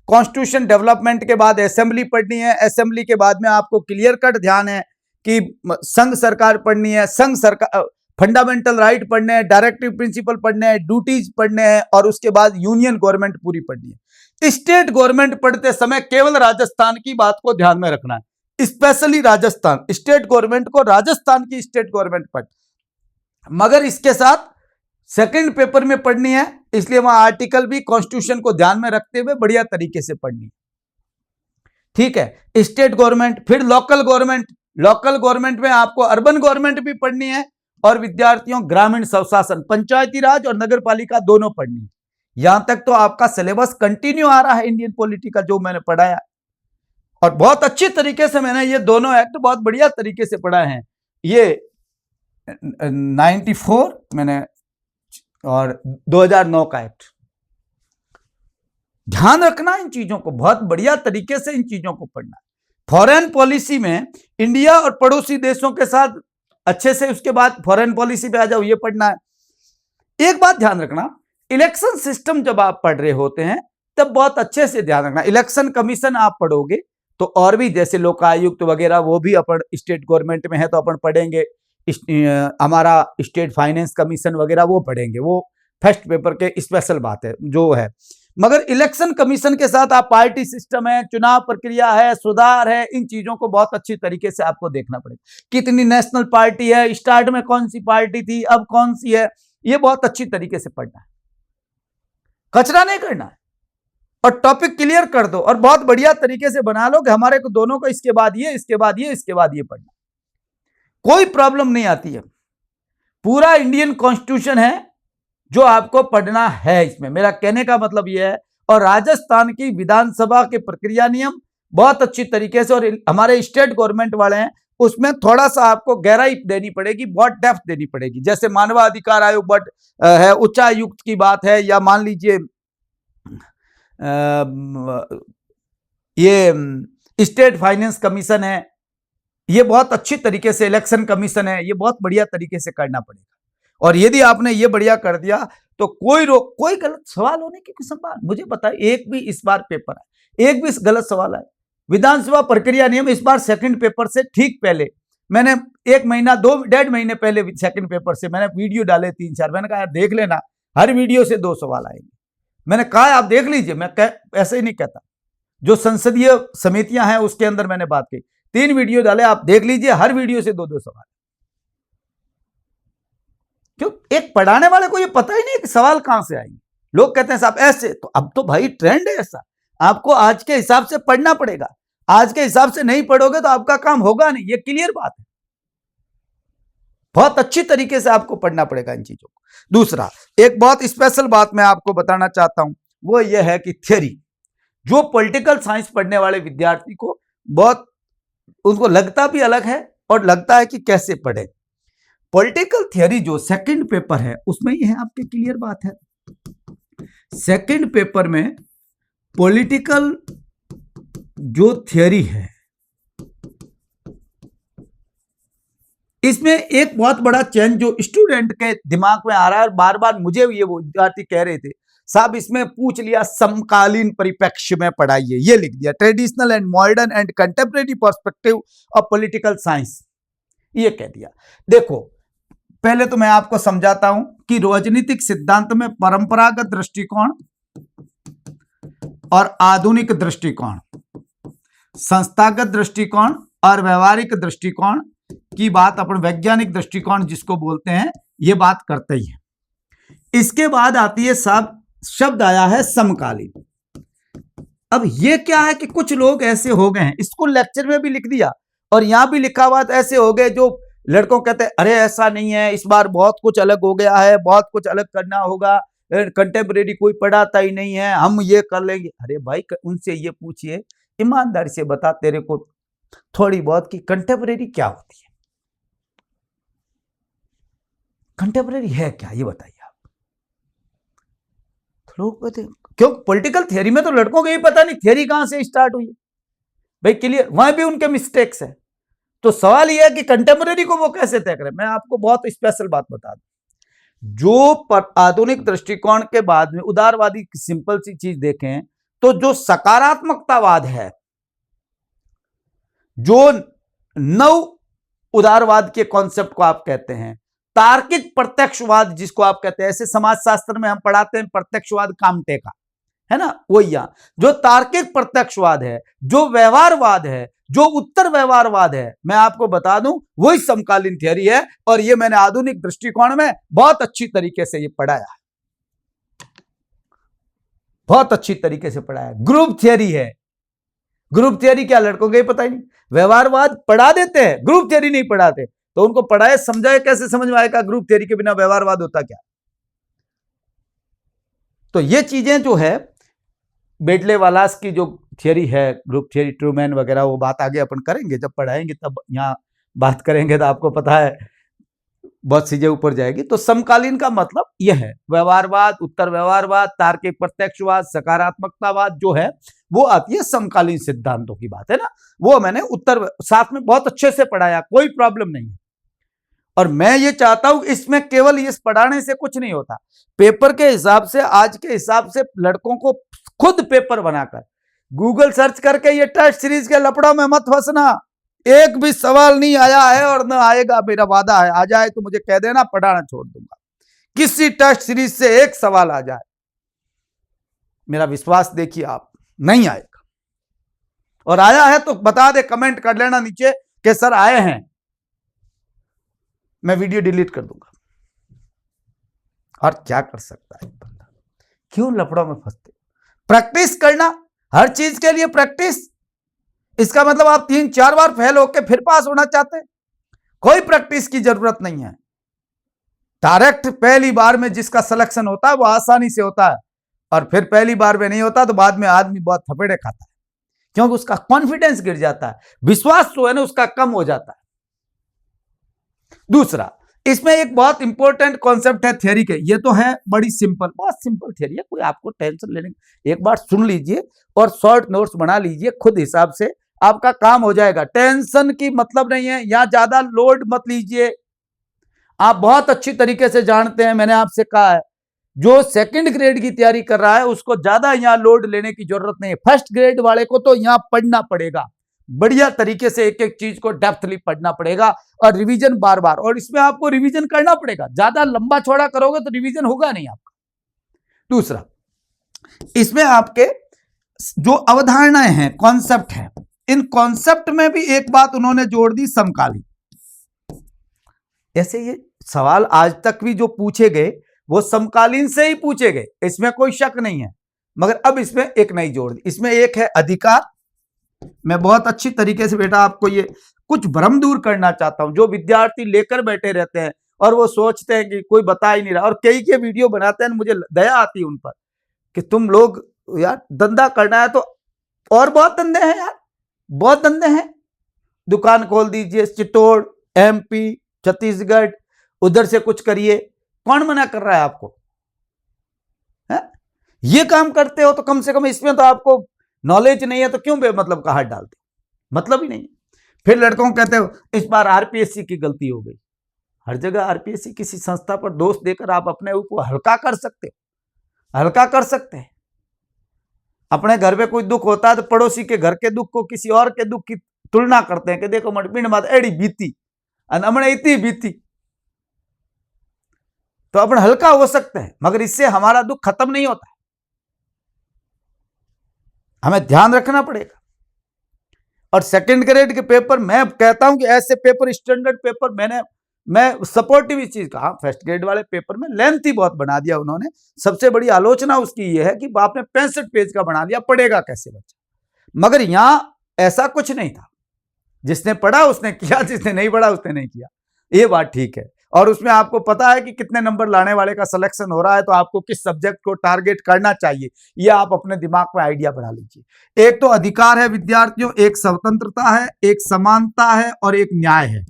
कॉन्स्टिट्यूशन डेवलपमेंट के बाद असेंबली पढ़नी है, असेंबली के बाद में आपको क्लियर कट ध्यान है कि संघ सरकार पढ़नी है, संघ सरकार, फंडामेंटल राइट पढ़ने हैं, डायरेक्टिव प्रिंसिपल पढ़ने हैं, ड्यूटीज पढ़ने हैं, और उसके बाद यूनियन गवर्नमेंट पूरी पढ़नी है। स्टेट गवर्नमेंट पढ़ते समय केवल राजस्थान की बात को ध्यान में रखना है, स्पेशली राजस्थान, स्टेट गवर्नमेंट को राजस्थान की स्टेट गवर्नमेंट पढ़, मगर इसके साथ सेकंड पेपर में पढ़नी है, इसलिए वहां आर्टिकल भी कॉन्स्टिट्यूशन को ध्यान में रखते हुए बढ़िया तरीके से पढ़नी, ठीक है। स्टेट गवर्नमेंट, फिर लोकल गवर्नमेंट, लोकल गवर्नमेंट में आपको अर्बन गवर्नमेंट भी पढ़नी है, और विद्यार्थियों ग्रामीण स्वशासन, पंचायती राज और नगर पालिका दोनों पढ़नी है। यहां तक तो आपका सिलेबस कंटिन्यू आ रहा है इंडियन पॉलिटी का, जो मैंने पढ़ाया, और बहुत अच्छी तरीके से मैंने ये दोनों एक्ट बहुत बढ़िया तरीके से पढ़ाए हैं। ये 94 मैंने और 2009 का एक्ट, ध्यान रखना इन चीजों को, बहुत बढ़िया तरीके से इन चीजों को पढ़ना। फॉरेन पॉलिसी में इंडिया और पड़ोसी देशों के साथ अच्छे से, उसके बाद फॉरेन पॉलिसी पे आ जाओ, ये पढ़ना है। एक बात ध्यान रखना, इलेक्शन सिस्टम जब आप पढ़ रहे होते हैं तब बहुत अच्छे से ध्यान रखना, इलेक्शन कमीशन आप पढ़ोगे तो और भी, जैसे लोकायुक्त वगैरह, वो भी अपन स्टेट गवर्नमेंट में है तो अपन पढ़ेंगे, हमारा स्टेट फाइनेंस कमीशन वगैरह वो पढ़ेंगे, वो फर्स्ट पेपर के स्पेशल बात है जो है। मगर इलेक्शन कमीशन के साथ आप पार्टी सिस्टम है, चुनाव प्रक्रिया है, सुधार है, इन चीजों को बहुत अच्छी तरीके से आपको देखना पड़ेगा। कितनी नेशनल पार्टी है, स्टार्ट में कौन सी पार्टी थी, अब कौन सी है, ये बहुत अच्छी तरीके से पढ़ना है, कचरा नहीं करना है, और टॉपिक क्लियर कर दो और बहुत बढ़िया तरीके से बना लो कि हमारे को दोनों को इसके बाद ये, इसके बाद ये, इसके बाद ये पढ़ना, कोई प्रॉब्लम नहीं आती है। पूरा इंडियन कॉन्स्टिट्यूशन है जो आपको पढ़ना है इसमें, मेरा कहने का मतलब यह है। और राजस्थान की विधानसभा के प्रक्रिया नियम बहुत अच्छी तरीके से, और हमारे स्टेट गवर्नमेंट वाले हैं उसमें थोड़ा सा आपको गहराई देनी पड़ेगी, बहुत डेप्थ देनी पड़ेगी। जैसे मानवाधिकार आयोग बट है, उच्चायुक्त की बात है, या मान लीजिए ये स्टेट फाइनेंस कमीशन है, ये बहुत अच्छी तरीके से, इलेक्शन कमीशन है, ये बहुत बढ़िया तरीके से करना पड़ेगा। और यदि आपने ये बढ़िया कर दिया तो कोई गलत सवाल होने की संभावना, मुझे बताइए, एक भी इस बार पेपर है, एक भी गलत सवाल है, विधानसभा प्रक्रिया नियम इस बार सेकंड पेपर से ठीक पहले मैंने 1 महीना 2-1.5 महीने पहले सेकंड पेपर से मैंने वीडियो डाले 3-4। मैंने कहा यार देख लेना, हर वीडियो से 2 सवाल आएंगे। मैंने कहा आप देख लीजिए, मैं ऐसे ही नहीं कहता। जो संसदीय समितियां हैं उसके अंदर मैंने बात की, 3 वीडियो डाले, आप देख लीजिए, हर वीडियो से 2-2 सवाल। क्यों? एक पढ़ाने वाले को ये पता ही नहीं कि सवाल कहां से आएंगे। लोग कहते हैं साहब ऐसे, तो अब तो भाई ट्रेंड है ऐसा, आपको आज के हिसाब से पढ़ना पड़ेगा। आज के हिसाब से नहीं पढ़ोगे तो आपका काम होगा नहीं, ये क्लियर बात है। बहुत अच्छी तरीके से आपको पढ़ना पड़ेगा इन चीजों को। दूसरा, एक बहुत स्पेशल बात मैं आपको बताना चाहता हूं, वो ये है कि थ्योरी, जो पॉलिटिकल साइंस पढ़ने वाले विद्यार्थी को बहुत, उनको लगता भी अलग है और लगता है कि कैसे पढ़े। पॉलिटिकल थ्योरी जो सेकंड पेपर है उसमें ये है आपके, क्लियर बात है। सेकंड पेपर में पॉलिटिकल जो थ्योरी है, इसमें एक बहुत बड़ा चेंज जो स्टूडेंट के दिमाग में आ रहा है, और बार बार मुझे ये वो विद्यार्थी कह रहे थे साहब इसमें पूछ लिया समकालीन परिप्रेक्ष्य में पढ़ाइए, ये लिख दिया, traditional and modern and contemporary perspective of political science, ये कह दिया। देखो पहले तो मैं आपको समझाता हूं कि राजनीतिक सिद्धांत में परंपरागत दृष्टिकोण और आधुनिक दृष्टिकोण, संस्थागत दृष्टिकोण और व्यवहारिक दृष्टिकोण की बात अपन वैज्ञानिक दृष्टिकोण जिसको बोलते हैं, ये बात करते ही है। इसके बाद आती है शब्द आया है समकालीन। अब ये क्या है कि कुछ लोग ऐसे हो गए हैं, इसको लेक्चर में भी लिख दिया और यहां भी लिखा हुआ, ऐसे हो गए जो लड़कों कहते हैं अरे ऐसा नहीं है, इस बार बहुत कुछ अलग हो गया है, बहुत कुछ अलग करना होगा, कंटेम्परेरी कोई पढ़ाता ही नहीं है, हम ये कर लेंगे। अरे भाई उनसे ये पूछिए, ईमानदारी से बता तेरे को थोड़ी बहुत कि कंटेम्परेरी क्या होती है, कंटेम्परेरी है क्या, ये बताइए आप। तो लोग कहते क्यों, पॉलिटिकल थियरी में तो लड़कों को ये पता नहीं थियरी कहां से स्टार्ट हुई है भाई, क्लियर, वहां भी उनके मिस्टेक्स है। तो सवाल यह है कि कंटेम्परेरी को वो कैसे तय करें। मैं आपको बहुत स्पेशल बात बता दूं, जो आधुनिक दृष्टिकोण के बाद में उदारवादी सिंपल सी चीज देखें तो जो सकारात्मकतावाद है, जो नव उदारवाद के कॉन्सेप्ट को आप कहते हैं, तार्किक प्रत्यक्षवाद जिसको आप कहते हैं, ऐसे समाजशास्त्र में हम पढ़ाते हैं प्रत्यक्षवाद कामटे का, है ना, वही यहां जो तार्किक प्रत्यक्षवाद है, जो व्यवहारवाद है, जो उत्तर व्यवहारवाद है, मैं आपको बता दूं वही समकालीन थियरी है। और ये मैंने आधुनिक दृष्टिकोण में बहुत अच्छी तरीके से ये पढ़ाया है, बहुत अच्छी तरीके से पढ़ाया है। ग्रुप थियरी है, ग्रुप थियरी क्या लड़कों को पता ही नहीं, व्यवहारवाद पढ़ा देते हैं, ग्रुप थियरी नहीं पढ़ाते, तो उनको पढ़ाए समझाए कैसे समझ में आएगा ग्रुप थियरी के बिना व्यवहारवाद होता क्या। तो ये चीजें जो है बेडले वालास की जो थियरी है, ग्रुप थियरी, ट्रूमैन वगैरह, वो बात आगे अपन करेंगे, जब पढ़ाएंगे तब यहाँ बात करेंगे, तो आपको पता है बहुत चीजें ऊपर जाएगी। तो समकालीन का मतलब यह है व्यवहारवाद, उत्तर व्यवहारवाद, तार्किक प्रत्यक्षवाद, सकारात्मकतावाद जो है वो आती है समकालीन सिद्धांतों की बात है ना, वो मैंने उत्तर साथ में बहुत अच्छे से पढ़ाया, कोई प्रॉब्लम नहीं है। और मैं ये चाहता हूं इसमें केवल इस पढ़ाने से कुछ नहीं होता, पेपर के हिसाब से, आज के हिसाब से लड़कों को खुद पेपर बनाकर गूगल सर्च करके ये टेस्ट सीरीज के लफड़ों में मत फंसना। एक भी सवाल नहीं आया है और न आएगा, मेरा वादा है, आ जाए तो मुझे कह देना, पढ़ाना छोड़ दूंगा। किसी टेस्ट सीरीज से एक सवाल आ जाए, मेरा विश्वास देखिए आप, नहीं आएगा। और आया है तो बता दे, कमेंट कर लेना नीचे कि सर आए हैं, मैं वीडियो डिलीट कर दूंगा। और क्या कर सकता है बंदा, क्यों लफड़ों में फंसते। प्रैक्टिस करना, हर चीज के लिए प्रैक्टिस। इसका मतलब आप 3-4 बार फेल होकर फिर पास होना चाहते हैं, कोई प्रैक्टिस की जरूरत नहीं है। डायरेक्ट पहली बार में जिसका सिलेक्शन होता है वो आसानी से होता है, और फिर पहली बार में नहीं होता तो बाद में आदमी बहुत थपेड़े खाता है, क्योंकि उसका कॉन्फिडेंस गिर जाता है, विश्वास जो है ना उसका कम हो जाता है। दूसरा, इसमें एक बहुत इंपॉर्टेंट कॉन्सेप्ट है थियरी के, ये तो है बड़ी सिंपल, बहुत सिंपल थियरी है, कोई आपको टेंशन लेने, एक बार सुन लीजिए और शॉर्ट नोट्स बना लीजिए, खुद हिसाब से आपका काम हो जाएगा। टेंशन की मतलब नहीं है, यहां ज्यादा लोड मत लीजिए। आप बहुत अच्छी तरीके से जानते हैं, मैंने आपसे कहा है जो सेकंड ग्रेड की तैयारी कर रहा है उसको ज्यादा यहाँ लोड लेने की जरूरत नहीं है। फर्स्ट ग्रेड वाले को तो यहाँ पढ़ना पड़ेगा, बढ़िया तरीके से एक एक चीज को डेप्थली पढ़ना पड़ेगा और रिवीजन बार बार, और इसमें आपको रिवीजन करना पड़ेगा। ज्यादा लंबा चौड़ा करोगे तो रिवीजन होगा नहीं आपका। दूसरा, इसमें आपके जो अवधारणाएं हैं, कॉन्सेप्ट है, इन कॉन्सेप्ट में भी एक बात उन्होंने जोड़ दी, समकालीन। ऐसे ये सवाल आज तक भी जो पूछे गए वो समकालीन से ही पूछे गए, इसमें कोई शक नहीं है, मगर अब इसमें एक नई जोड़ दी। इसमें एक है अधिकार। मैं बहुत अच्छी तरीके से बेटा आपको ये कुछ भ्रम दूर करना चाहता हूं, जो विद्यार्थी लेकर बैठे रहते हैं और वो सोचते हैं कि कोई बता ही नहीं रहा, और कई के वीडियो बनाते हैं, मुझे दया आती है उन पर कि तुम लोग यार धंधा करना है तो, और बहुत धंधे हैं यार, बहुत धंधे हैं, दुकान खोल दीजिए, चित्तौड़, MP, छत्तीसगढ़, उधर से कुछ करिए, कौन मना कर रहा है आपको? है? ये काम करते हो तो कम से कम इसमें तो आपको नॉलेज नहीं है तो क्यों बेमतलब का हाथ डालते? मतलब ही नहीं। फिर लड़कों को कहते हो इस बार RPSC की गलती हो गई। हर जगह RPSC किसी संस्था पर दोष देकर आप अपने ऊपर हल्का कर सकते हो, हल्का कर सकते हैं। अपने घर में कोई दुख होता है तो पड़ोसी के घर के दुख को किसी और के दुख की तुलना करते हैं कि देखो मटपिंड मत एड़ी बीती, हमने इतनी बीती, तो अपन हल्का हो सकते हैं, मगर इससे हमारा दुख खत्म नहीं होता है। हमें ध्यान रखना पड़ेगा। और सेकंड ग्रेड के पेपर, मैं कहता हूं कि ऐसे पेपर, स्टैंडर्ड पेपर, मैं सपोर्टिव इस चीज का, फर्स्ट ग्रेड वाले पेपर में लेंथ ही बहुत बना दिया उन्होंने। सबसे बड़ी आलोचना उसकी ये है कि आपने 65 पेज का बना लिया, पढ़ेगा कैसे बच्चा? मगर यहां ऐसा कुछ नहीं था, जिसने पढ़ा उसने किया, जिसने नहीं पढ़ा उसने नहीं किया, ये बात ठीक है। और उसमें आपको पता है कि कितने नंबर लाने वाले का सिलेक्शन हो रहा है, तो आपको किस सब्जेक्ट को टारगेट करना चाहिए, ये आप अपने दिमाग में आइडिया बना लीजिए। एक तो अधिकार है विद्यार्थियों, एक स्वतंत्रता है, एक समानता है और एक न्याय है।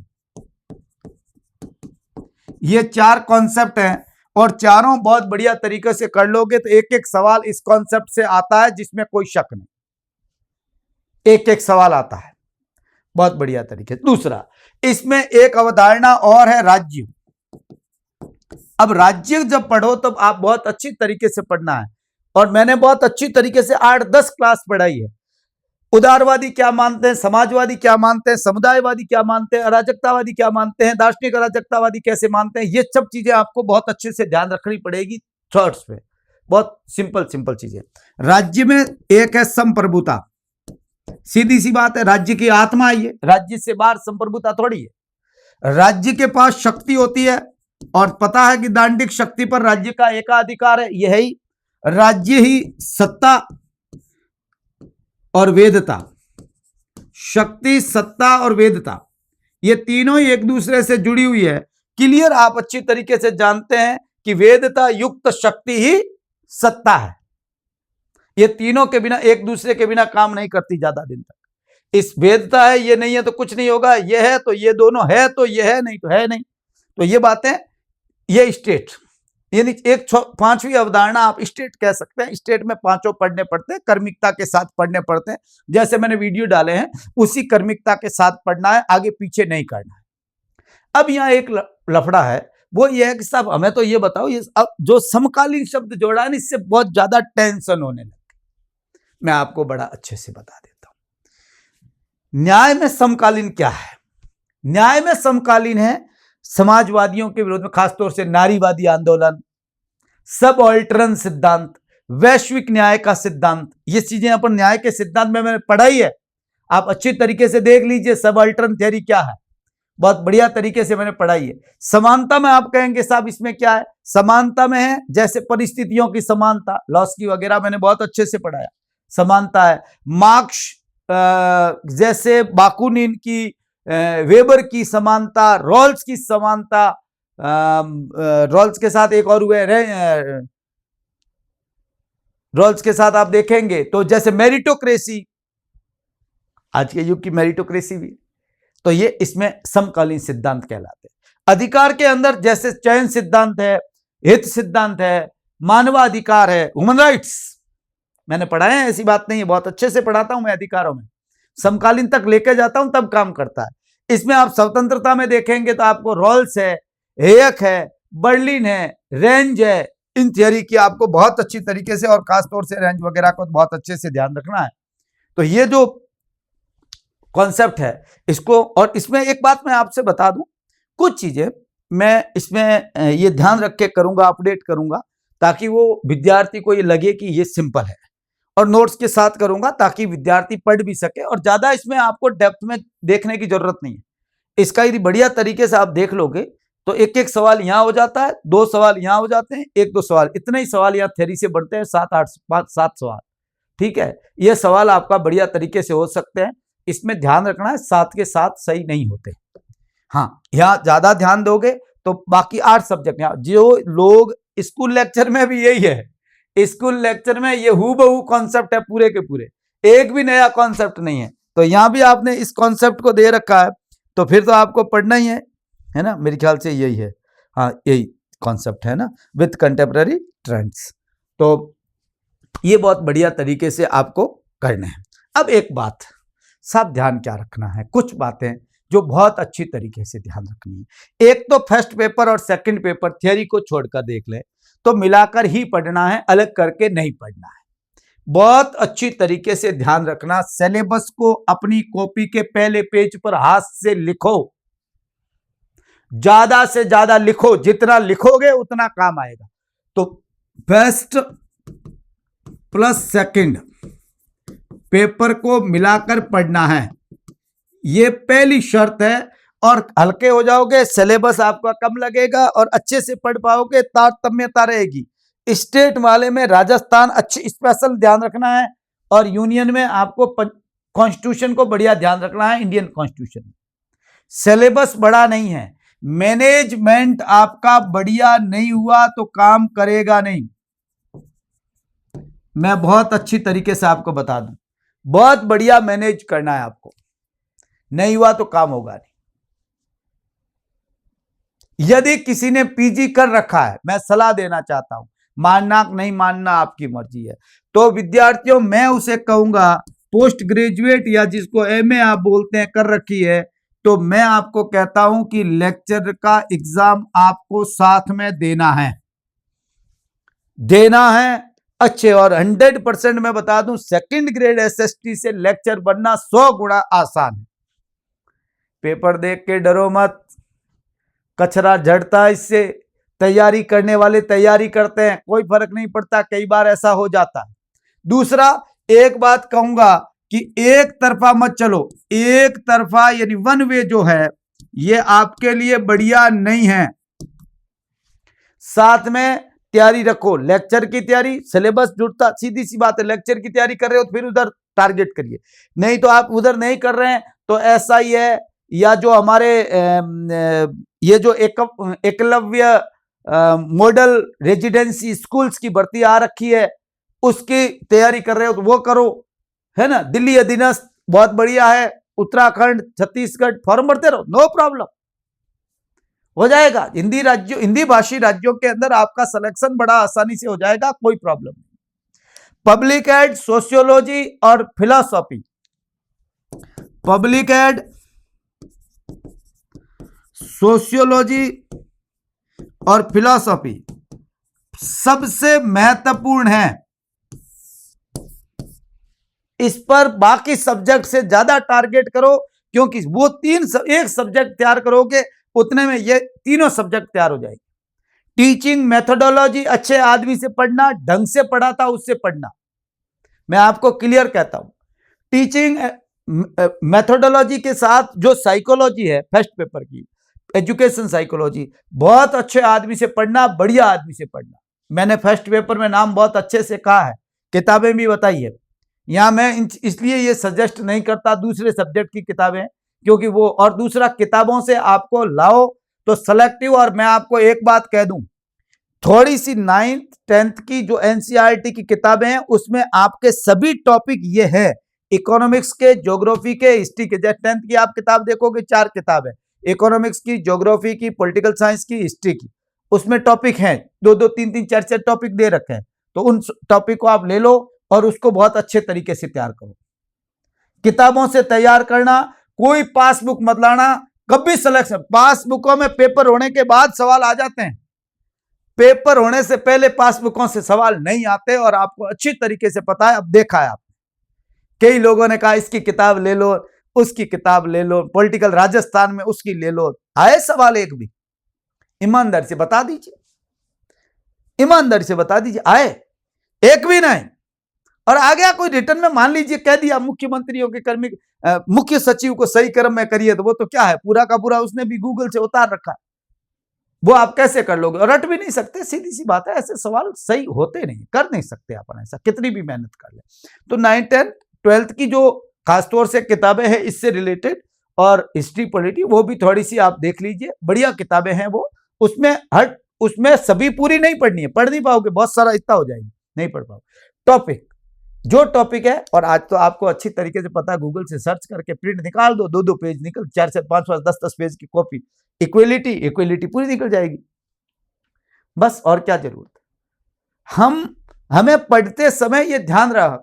ये 4 कॉन्सेप्ट हैं और चारों बहुत बढ़िया तरीके से कर लोगे तो एक एक सवाल इस कॉन्सेप्ट से आता है, जिसमें कोई शक नहीं, एक एक सवाल आता है बहुत बढ़िया तरीके। दूसरा, इसमें एक अवधारणा और है, राज्य। अब राज्य जब पढ़ो तब आप बहुत अच्छी तरीके से पढ़ना है, और मैंने बहुत अच्छी तरीके से 8-10 क्लास पढ़ाई है। उदारवादी क्या मानते हैं, समाजवादी क्या मानते हैं, समुदायवादी क्या मानते हैं, अराजकतावादी क्या मानते हैं, दार्शनिक अराजकतावादी कैसे मानते हैं, ये सब चीजें आपको बहुत अच्छे से ध्यान रखनी पड़ेगी थॉट्स पे। बहुत सिंपल सिंपल चीजें। राज्य में एक है संप्रभुता, सीधी सी बात है, राज्य की आत्मा है ये, राज्य से बाहर संप्रभुता थोड़ी है। राज्य के पास शक्ति होती है, और पता है कि दांडिक शक्ति पर राज्य का एकाधिकार है, यही राज्य ही सत्ता और वेदता, शक्ति, सत्ता और वेदता, ये तीनों ही एक दूसरे से जुड़ी हुई है। क्लियर, आप अच्छी तरीके से जानते हैं कि वेदता युक्त शक्ति ही सत्ता है। ये तीनों के बिना, एक दूसरे के बिना काम नहीं करती ज्यादा दिन तक। इस वेदता है, ये नहीं है तो कुछ नहीं होगा, ये है तो ये दोनों है, तो ये है नहीं तो है नहीं। तो ये बातें, ये स्टेट, यानी एक 5वीं अवधारणा आप स्टेट कह सकते हैं। स्टेट में 5 पढ़ने पड़ते हैं, कर्मिकता के साथ पढ़ने पड़ते हैं, जैसे मैंने वीडियो डाले हैं उसी कर्मिकता के साथ पढ़ना है, आगे पीछे नहीं करना है। अब यहाँ एक लफड़ा है, वो ये है कि साहब हमें तो ये बताओ, ये अब जो समकालीन शब्द जोड़ा है, इससे बहुत ज्यादा टेंशन होने लगे। मैं आपको बड़ा अच्छे से बता देता हूं। न्याय में समकालीन क्या है? न्याय में समकालीन है समाजवादियों के विरोध में, खासतौर से नारीवादी आंदोलन, सबऑल्टरन सिद्धांत, वैश्विक न्याय का सिद्धांत, ये चीजें अपन न्याय के सिद्धांत में मैंने पढ़ाई है, आप अच्छी तरीके से देख लीजिए। सबऑल्टरन थ्योरी क्या है, बहुत बढ़िया तरीके से मैंने पढ़ाई है। समानता में आप कहेंगे साहब इसमें क्या है? समानता में है जैसे परिस्थितियों की समानता, लॉस्की वगैरह मैंने बहुत अच्छे से पढ़ाया, समानता है। मार्क्स जैसे बाकुनिन की, वेबर की समानता, रॉल्स की समानता, रॉल्स के साथ एक और हुए, रॉल्स के साथ आप देखेंगे तो जैसे मेरिटोक्रेसी, आज के युग की मेरिटोक्रेसी भी, तो ये इसमें समकालीन सिद्धांत कहलाते हैं। अधिकार के अंदर जैसे चयन सिद्धांत है, हित सिद्धांत है, मानवाधिकार है, ह्यूमन राइट्स मैंने पढ़ाए हैं, ऐसी बात नहीं है, बहुत अच्छे से पढ़ाता हूं मैं अधिकारों में, समकालीन तक लेके जाता हूं तब काम करता है। इसमें आप स्वतंत्रता में देखेंगे तो आपको रॉल्स है, हेयक है, बर्लिन है, रेंज है, इन थियरी की आपको बहुत अच्छी तरीके से और खास तौर से रेंज वगैरह को बहुत अच्छे से ध्यान रखना है। तो ये जो कॉन्सेप्ट है इसको, और इसमें एक बात मैं आपसे बता दूं, कुछ चीजें मैं इसमें ये ध्यान रख के करूंगा, अपडेट करूंगा, ताकि वो विद्यार्थी को ये लगे कि ये सिंपल है, और नोट्स के साथ करूंगा ताकि विद्यार्थी पढ़ भी सके, और ज्यादा इसमें आपको डेप्थ में देखने की जरूरत नहीं है। इसका यदि बढ़िया तरीके से आप देख लोगे तो एक एक सवाल यहाँ हो जाता है, 2 सवाल यहाँ हो जाते हैं, 1-2 सवाल, इतने ही सवाल यहाँ थ्योरी से बढ़ते हैं, 7 सवाल। ठीक है, ये सवाल आपका बढ़िया तरीके से हो सकते हैं। इसमें ध्यान रखना है 7 के 7 सही नहीं होते। हाँ, यहाँ ज्यादा ध्यान दोगे तो बाकी 8 सब्जेक्ट, यहाँ जो लोग स्कूल लेक्चर में भी यही है, स्कूल लेक्चर में ये हूबहू कॉन्सेप्ट है पूरे के पूरे, एक भी नया कॉन्सेप्ट नहीं है। तो यहाँ भी आपने इस कॉन्सेप्ट को दे रखा है, तो फिर तो आपको पढ़ना ही है ना, मेरे ख्याल से यही है। हाँ, यही कॉन्सेप्ट है ना, विथ कंटेम्पररी ट्रेंड्स। तो ये बहुत बढ़िया तरीके से आपको करना है। अब एक बात सब ध्यान क्या रखना है, कुछ बातें जो बहुत अच्छी तरीके से ध्यान रखनी है। एक तो फर्स्ट पेपर और सेकंड पेपर थियरी को छोड़कर देख ले, तो मिलाकर ही पढ़ना है, अलग करके नहीं पढ़ना है। बहुत अच्छी तरीके से ध्यान रखना, सिलेबस को अपनी कॉपी के पहले पेज पर हाथ से लिखो, ज्यादा से ज्यादा लिखो, जितना लिखोगे उतना काम आएगा। तो फर्स्ट प्लस सेकंड पेपर को मिलाकर पढ़ना है, ये पहली शर्त है। और हल्के हो जाओगे, सिलेबस आपका कम लगेगा और अच्छे से पढ़ पाओगे, तारतम्यता रहेगी। स्टेट वाले में राजस्थान अच्छी स्पेशल ध्यान रखना है, और यूनियन में आपको कॉन्स्टिट्यूशन को बढ़िया ध्यान रखना है, इंडियन कॉन्स्टिट्यूशन। सिलेबस बड़ा नहीं है, मैनेजमेंट आपका बढ़िया नहीं हुआ तो काम करेगा नहीं। मैं बहुत अच्छी तरीके से आपको बता दूं, बहुत बढ़िया मैनेज करना है आपको, नहीं हुआ तो काम होगा नहीं। यदि किसी ने पीजी कर रखा है, मैं सलाह देना चाहता हूं, मानना नहीं मानना आपकी मर्जी है, तो विद्यार्थियों मैं उसे कहूंगा पोस्ट ग्रेजुएट या जिसको एमए आप बोलते हैं कर रखी है, तो मैं आपको कहता हूं कि लेक्चर का एग्जाम आपको साथ में देना है अच्छे। और 100% मैं बता दूं, सेकंड ग्रेड एसएसटी से लेक्चर बनना 100 गुना आसान है। पेपर देख के डरो मत, कचरा झड़ता है इससे, तैयारी करने वाले तैयारी करते हैं, कोई फर्क नहीं पड़ता, कई बार ऐसा हो जाता है। दूसरा, एक बात कहूंगा कि एक तरफा मत चलो, एक तरफा यानी वन वे जो है ये आपके लिए बढ़िया नहीं है। साथ में तैयारी रखो, लेक्चर की तैयारी, सिलेबस जुड़ता, सीधी सी बात है, लेक्चर की तैयारी कर रहे हो तो फिर उधर टारगेट करिए, नहीं तो आप उधर नहीं कर रहे हैं तो ऐसा ही है। या जो हमारे ये जो एकलव्य मॉडल रेजिडेंसी स्कूल्स की भर्ती आ रखी है, उसकी तैयारी कर रहे हो तो वो करो, है ना। दिल्ली अधीनस्थ बहुत बढ़िया है, उत्तराखंड, छत्तीसगढ़, फॉर्म भरते रहो, नो प्रॉब्लम, हो जाएगा। हिंदी भाषी राज्यों के अंदर आपका सिलेक्शन बड़ा आसानी से हो जाएगा, कोई प्रॉब्लम नहीं। पब्लिक एड, सोशियोलॉजी और फिलॉसफी, पब्लिक एड, सोशियोलॉजी और फिलॉसफी सबसे महत्वपूर्ण है। इस पर बाकी सब्जेक्ट से ज्यादा टारगेट करो, क्योंकि वो एक सब्जेक्ट तैयार करोगे उतने में ये तीनों सब्जेक्ट तैयार हो जाएंगे। टीचिंग मेथोडोलॉजी अच्छे आदमी से पढ़ना, ढंग से पढ़ाता उससे पढ़ना, मैं आपको क्लियर कहता हूं। टीचिंग मेथोडोलॉजी के साथ जो साइकोलॉजी है फर्स्ट पेपर की, एजुकेशन साइकोलॉजी, बहुत अच्छे आदमी से पढ़ना, बढ़िया आदमी से पढ़ना। मैंने फर्स्ट पेपर में नाम बहुत अच्छे से कहा है, किताबें भी बताई है। यहां मैं इसलिए ये सजेस्ट नहीं करता दूसरे सब्जेक्ट की किताबें, क्योंकि वो, और दूसरा किताबों से आपको लाओ तो सेलेक्टिव। और मैं आपको एक बात कह दूं, थोड़ी सी 9th 10th की जो एनसीईआरटी की किताबें हैं उसमें आपके सभी टॉपिक ये है, इकोनॉमिक्स के, ज्योग्राफी के, हिस्ट्री के। जैसे 10th की आप किताब देखोगे 4 किताब है, इकोनॉमिक्स की, ज्योग्राफी की, पॉलिटिकल साइंस की, हिस्ट्री की, उसमें टॉपिक हैं 2-2, 3-3, 4-4 टॉपिक दे रखे हैं। तो उन टॉपिक को आप ले लो और उसको बहुत अच्छे तरीके से तैयार करो। किताबों से तैयार करना, कोई पासबुक मत लाना, कभी सिलेक्शन, पासबुकों में पेपर होने के बाद सवाल आ जाते हैं, पेपर होने से पहले पासबुकों से सवाल नहीं आते और आपको अच्छी तरीके से पता है। अब देखा है आप, कई लोगों ने कहा इसकी किताब ले लो, उसकी किताब ले लो, पॉलिटिकल राजस्थान में उसकी ले लो, आए सवाल एक भी? ईमानदारी से बता दीजिए, ईमानदारी से बता दीजिए, आए एक भी नहीं। और आ गया कोई रिटर्न में, मान लीजिए कह दिया मुख्यमंत्रियों के कर्मी मुख्य सचिव को सही क्रम में करिए, तो वो तो क्या है, पूरा का पूरा उसने भी गूगल से उतार रखा है, वो आप कैसे कर लोगे? और रट भी नहीं सकते, सीधी सी बात है, ऐसे सवाल सही होते नहीं, कर नहीं सकते अपन ऐसा, कितनी भी मेहनत कर ले। तो 9th 10th 12th की जो खासतौर से किताबें हैं इससे रिलेटेड और हिस्ट्री पॉलिटी, वो भी थोड़ी सी आप देख लीजिए, बढ़िया किताबें हैं वो। उसमें सभी पूरी नहीं पढ़नी है, पढ़ नहीं पाओगे, बहुत सारा इतना हो जाएगी, नहीं पढ़ पाओगे। टॉपिक जो टॉपिक है, और आज तो आपको अच्छी तरीके से पता है, गूगल से सर्च करके प्रिंट निकाल दो, 2-2 पेज निकल, 4 से 5 10-10 पेज की कॉपी, इक्वलिटी पूरी निकल जाएगी, बस। और क्या जरूरत है? हमें पढ़ते समय ये ध्यान रहा,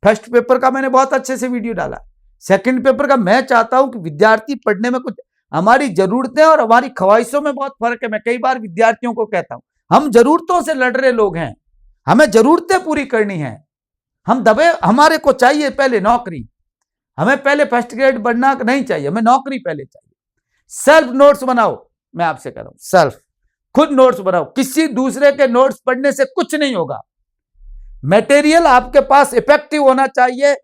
फर्स्ट पेपर का मैंने बहुत अच्छे से वीडियो डाला, सेकंड पेपर का मैं चाहता हूं कि विद्यार्थी पढ़ने में कुछ, हमारी जरूरतें और हमारी ख्वाहिशों में बहुत फर्क है। मैं कई बार विद्यार्थियों को कहता हूं, हम जरूरतों से लड़ रहे लोग हैं, हमें जरूरतें पूरी करनी है, हम दबे, हमारे को चाहिए पहले नौकरी, हमें पहले फर्स्ट ग्रेड बनना नहीं चाहिए, हमें नौकरी पहले चाहिए। सेल्फ नोट्स बनाओ, मैं आपसे कह रहा हूं, सेल्फ, खुद नोट्स बनाओ, किसी दूसरे के नोट्स पढ़ने से कुछ नहीं होगा। मटेरियल आपके पास इफेक्टिव होना चाहिए,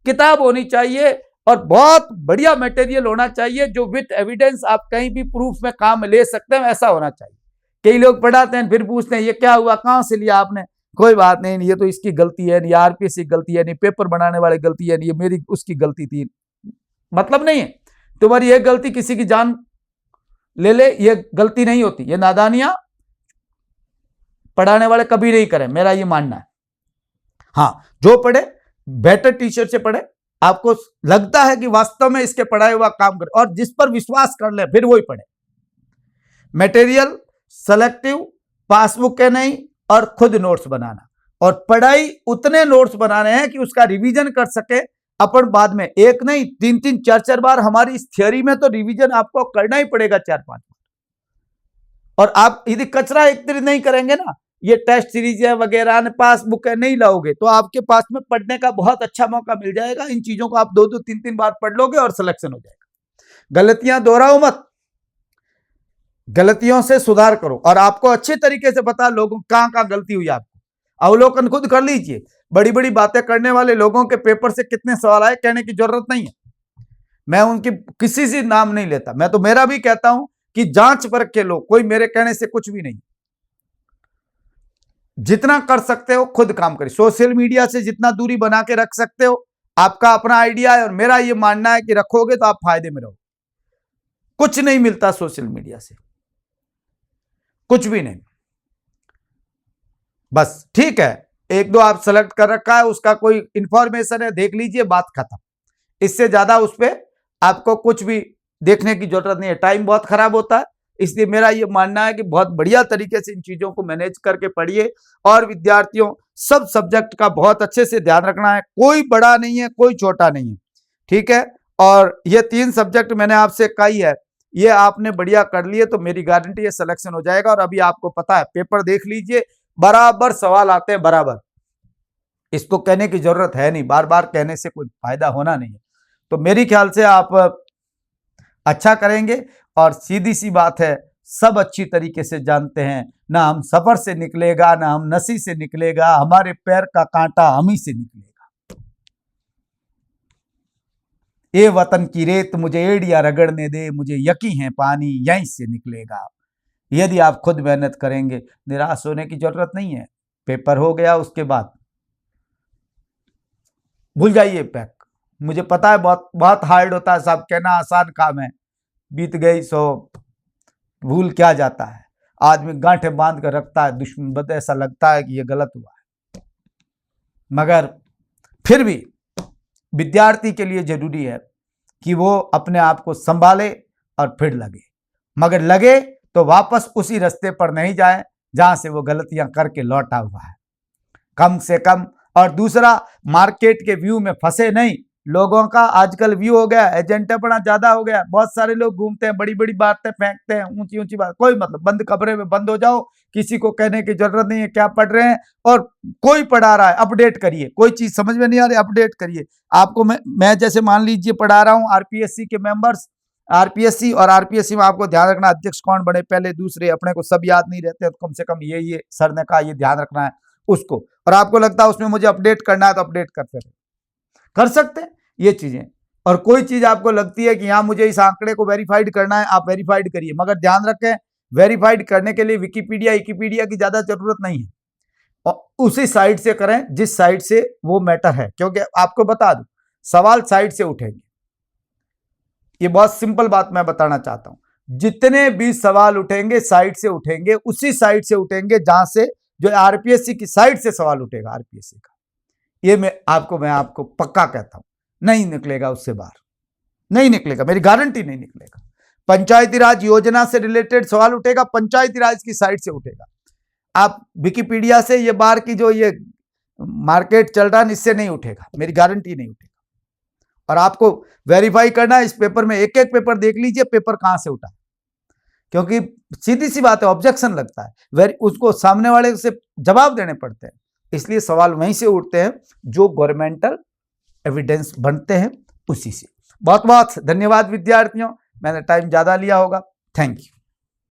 किताब होनी चाहिए और बहुत बढ़िया मटेरियल होना चाहिए जो विथ एविडेंस आप कहीं भी प्रूफ में काम ले सकते हैं, ऐसा होना चाहिए। कई लोग पढ़ाते हैं फिर पूछते हैं ये क्या हुआ, कहां से लिया आपने? कोई बात नहीं, ये तो इसकी गलती है, नहीं आरपीएससी की गलती है, नहीं पेपर बनाने वाले गलती है, नहीं ये मेरी उसकी गलती थी, मतलब नहीं है। तुम्हारी ये गलती किसी की जान ले, ये गलती नहीं होती, ये नादानियां पढ़ाने वाले कभी नहीं करें, मेरा ये मानना है। हाँ, जो पढ़े बेटर टीचर से पढ़े, आपको लगता है कि वास्तव में इसके पढ़ाए हुआ काम करे, और जिस पर विश्वास कर ले फिर वही पढ़े। मटेरियल सेलेक्टिव, पासबुक के नहीं, और खुद नोट्स बनाना, और पढ़ाई उतने नोट्स बनाने हैं कि उसका रिवीजन कर सके अपन बाद में, एक नहीं 3-3 4-4 बार। हमारी इस थियोरी में तो रिवीजन आपको करना ही पड़ेगा 4-5 बार। और आप यदि कचरा एकत्रित नहीं करेंगे ना, ये टेस्ट सीरीज है वगैरह, पासबुक है नहीं लाओगे, तो आपके पास में पढ़ने का बहुत अच्छा मौका मिल जाएगा। इन चीजों को आप 2-2 3-3 बार पढ़ लोगे और सिलेक्शन हो जाएगा। गलतियां दोहराओ मत, गलतियों से सुधार करो, और आपको अच्छे तरीके से पता लोगों कहां गलती हुई, आपको अवलोकन खुद कर लीजिए। बड़ी बड़ी बातें करने वाले लोगों के पेपर से कितने सवाल आए, कहने की जरूरत नहीं है। मैं उनकी किसी से नाम नहीं लेता, मैं तो मेरा भी कहता हूं कि जांच परख के लो, कोई मेरे कहने से कुछ भी नहीं। जितना कर सकते हो खुद काम करिए, सोशल मीडिया से जितना दूरी बना के रख सकते हो, आपका अपना आइडिया है, और मेरा ये मानना है कि रखोगे तो आप फायदे में रहो। कुछ नहीं मिलता सोशल मीडिया से, कुछ भी नहीं। बस ठीक है, 1-2 आप सेलेक्ट कर रखा है, उसका कोई इंफॉर्मेशन है, देख लीजिए, बात खत्म। इससे ज्यादा उस पर आपको कुछ भी देखने की जरूरत नहीं है, टाइम बहुत खराब होता है। इसलिए मेरा ये मानना है कि बहुत बढ़िया तरीके से इन चीजों को मैनेज करके पढ़िए, और विद्यार्थियों सब सब्जेक्ट का बहुत अच्छे से ध्यान रखना है, कोई बड़ा नहीं है, कोई छोटा नहीं है, ठीक है। और ये 3 सब्जेक्ट मैंने आपसे कही है, ये आपने बढ़िया कर लिए तो मेरी गारंटी है सिलेक्शन हो जाएगा। और अभी आपको पता है, पेपर देख लीजिए, बराबर सवाल आते हैं, बराबर, इसको कहने की जरूरत है नहीं, बार बार कहने से कोई फायदा होना नहीं है। तो मेरी ख्याल से आप अच्छा करेंगे, और सीधी सी बात है, सब अच्छी तरीके से जानते हैं, ना हम सफर से निकलेगा, ना हम नसी से निकलेगा, हमारे पैर का कांटा हम ही से निकलेगा। ए वतन की रेत मुझे एड़िया रगड़ने दे, मुझे यकीन है पानी यहीं से निकलेगा। यदि आप खुद मेहनत करेंगे, निराश होने की जरूरत नहीं है। पेपर हो गया, उसके बाद भूल जाइए पैक। मुझे पता है बहुत बहुत हार्ड होता है, सब कहना आसान काम है, बीत गई सो भूल क्या जाता है, आदमी गांठें बांध कर रखता है दुश्मन बद, ऐसा लगता है कि ये गलत हुआ है। मगर फिर भी विद्यार्थी के लिए जरूरी है कि वो अपने आप को संभाले और फिर लगे, मगर लगे तो वापस उसी रास्ते पर नहीं जाए जहां से वो गलतियां करके लौटा हुआ है, कम से कम। और दूसरा, मार्केट के व्यू में फंसे नहीं। लोगों का आजकल व्यू हो गया, एजेंटापना ज्यादा हो गया, बहुत सारे लोग घूमते हैं, बड़ी बड़ी बातें फेंकते हैं, ऊंची ऊंची बात, कोई मतलब, बंद कमरे में बंद हो जाओ, किसी को कहने की जरूरत नहीं है क्या पढ़ रहे हैं, और कोई पढ़ा रहा है अपडेट करिए, कोई चीज समझ में नहीं आ रही अपडेट करिए। आपको मैं जैसे मान लीजिए पढ़ा रहा हूं आरपीएससी के मेंबर्स, आरपीएससी, और आरपीएससी में आपको ध्यान रखना अध्यक्ष कौन बने पहले दूसरे, अपने को सब याद नहीं रहते, तो कम से कम ये सर ने कहा ये ध्यान रखना है उसको, और आपको लगता है उसमें मुझे अपडेट करना है तो अपडेट करते रहे, कर सकते हैं ये चीजें। और कोई चीज आपको लगती है कि यहाँ मुझे इस आंकड़े को वेरीफाइड करना है, आप वेरीफाइड करिए, मगर ध्यान रखें वेरीफाइड करने के लिए विकिपीडिया की ज्यादा जरूरत नहीं है, और उसी साइट से करें जिस साइट से वो मैटर है, क्योंकि आपको बता दूं सवाल साइट से उठेंगे, ये बहुत सिंपल बात मैं बताना चाहता हूं। जितने भी सवाल उठेंगे साइट से उठेंगे, उसी साइट से उठेंगे जहां से जो आरपीएससी की साइट से सवाल उठेगा आरपीएससी का, ये मैं आपको पक्का कहता हूं, नहीं निकलेगा उससे बाहर, नहीं निकलेगा, मेरी गारंटी नहीं निकलेगा। पंचायती राज योजना से रिलेटेड सवाल उठेगा, पंचायती राज की साइट से उठेगा, आप विकिपीडिया से ये बार की जो ये मार्केट चल रहा है इससे नहीं उठेगा, मेरी गारंटी नहीं उठेगा। और आपको वेरीफाई करना है, इस पेपर में एक एक पेपर देख लीजिए पेपर कहां से उठा, क्योंकि सीधी सी बात है ऑब्जेक्शन लगता है, उसको सामने वाले से जवाब देने पड़ते हैं, इसलिए सवाल वहीं से उठते हैं जो गवर्नमेंटल एविडेंस बनते हैं उसी से। बहुत बहुत धन्यवाद विद्यार्थियों, मैंने टाइम ज्यादा लिया होगा, थैंक यू।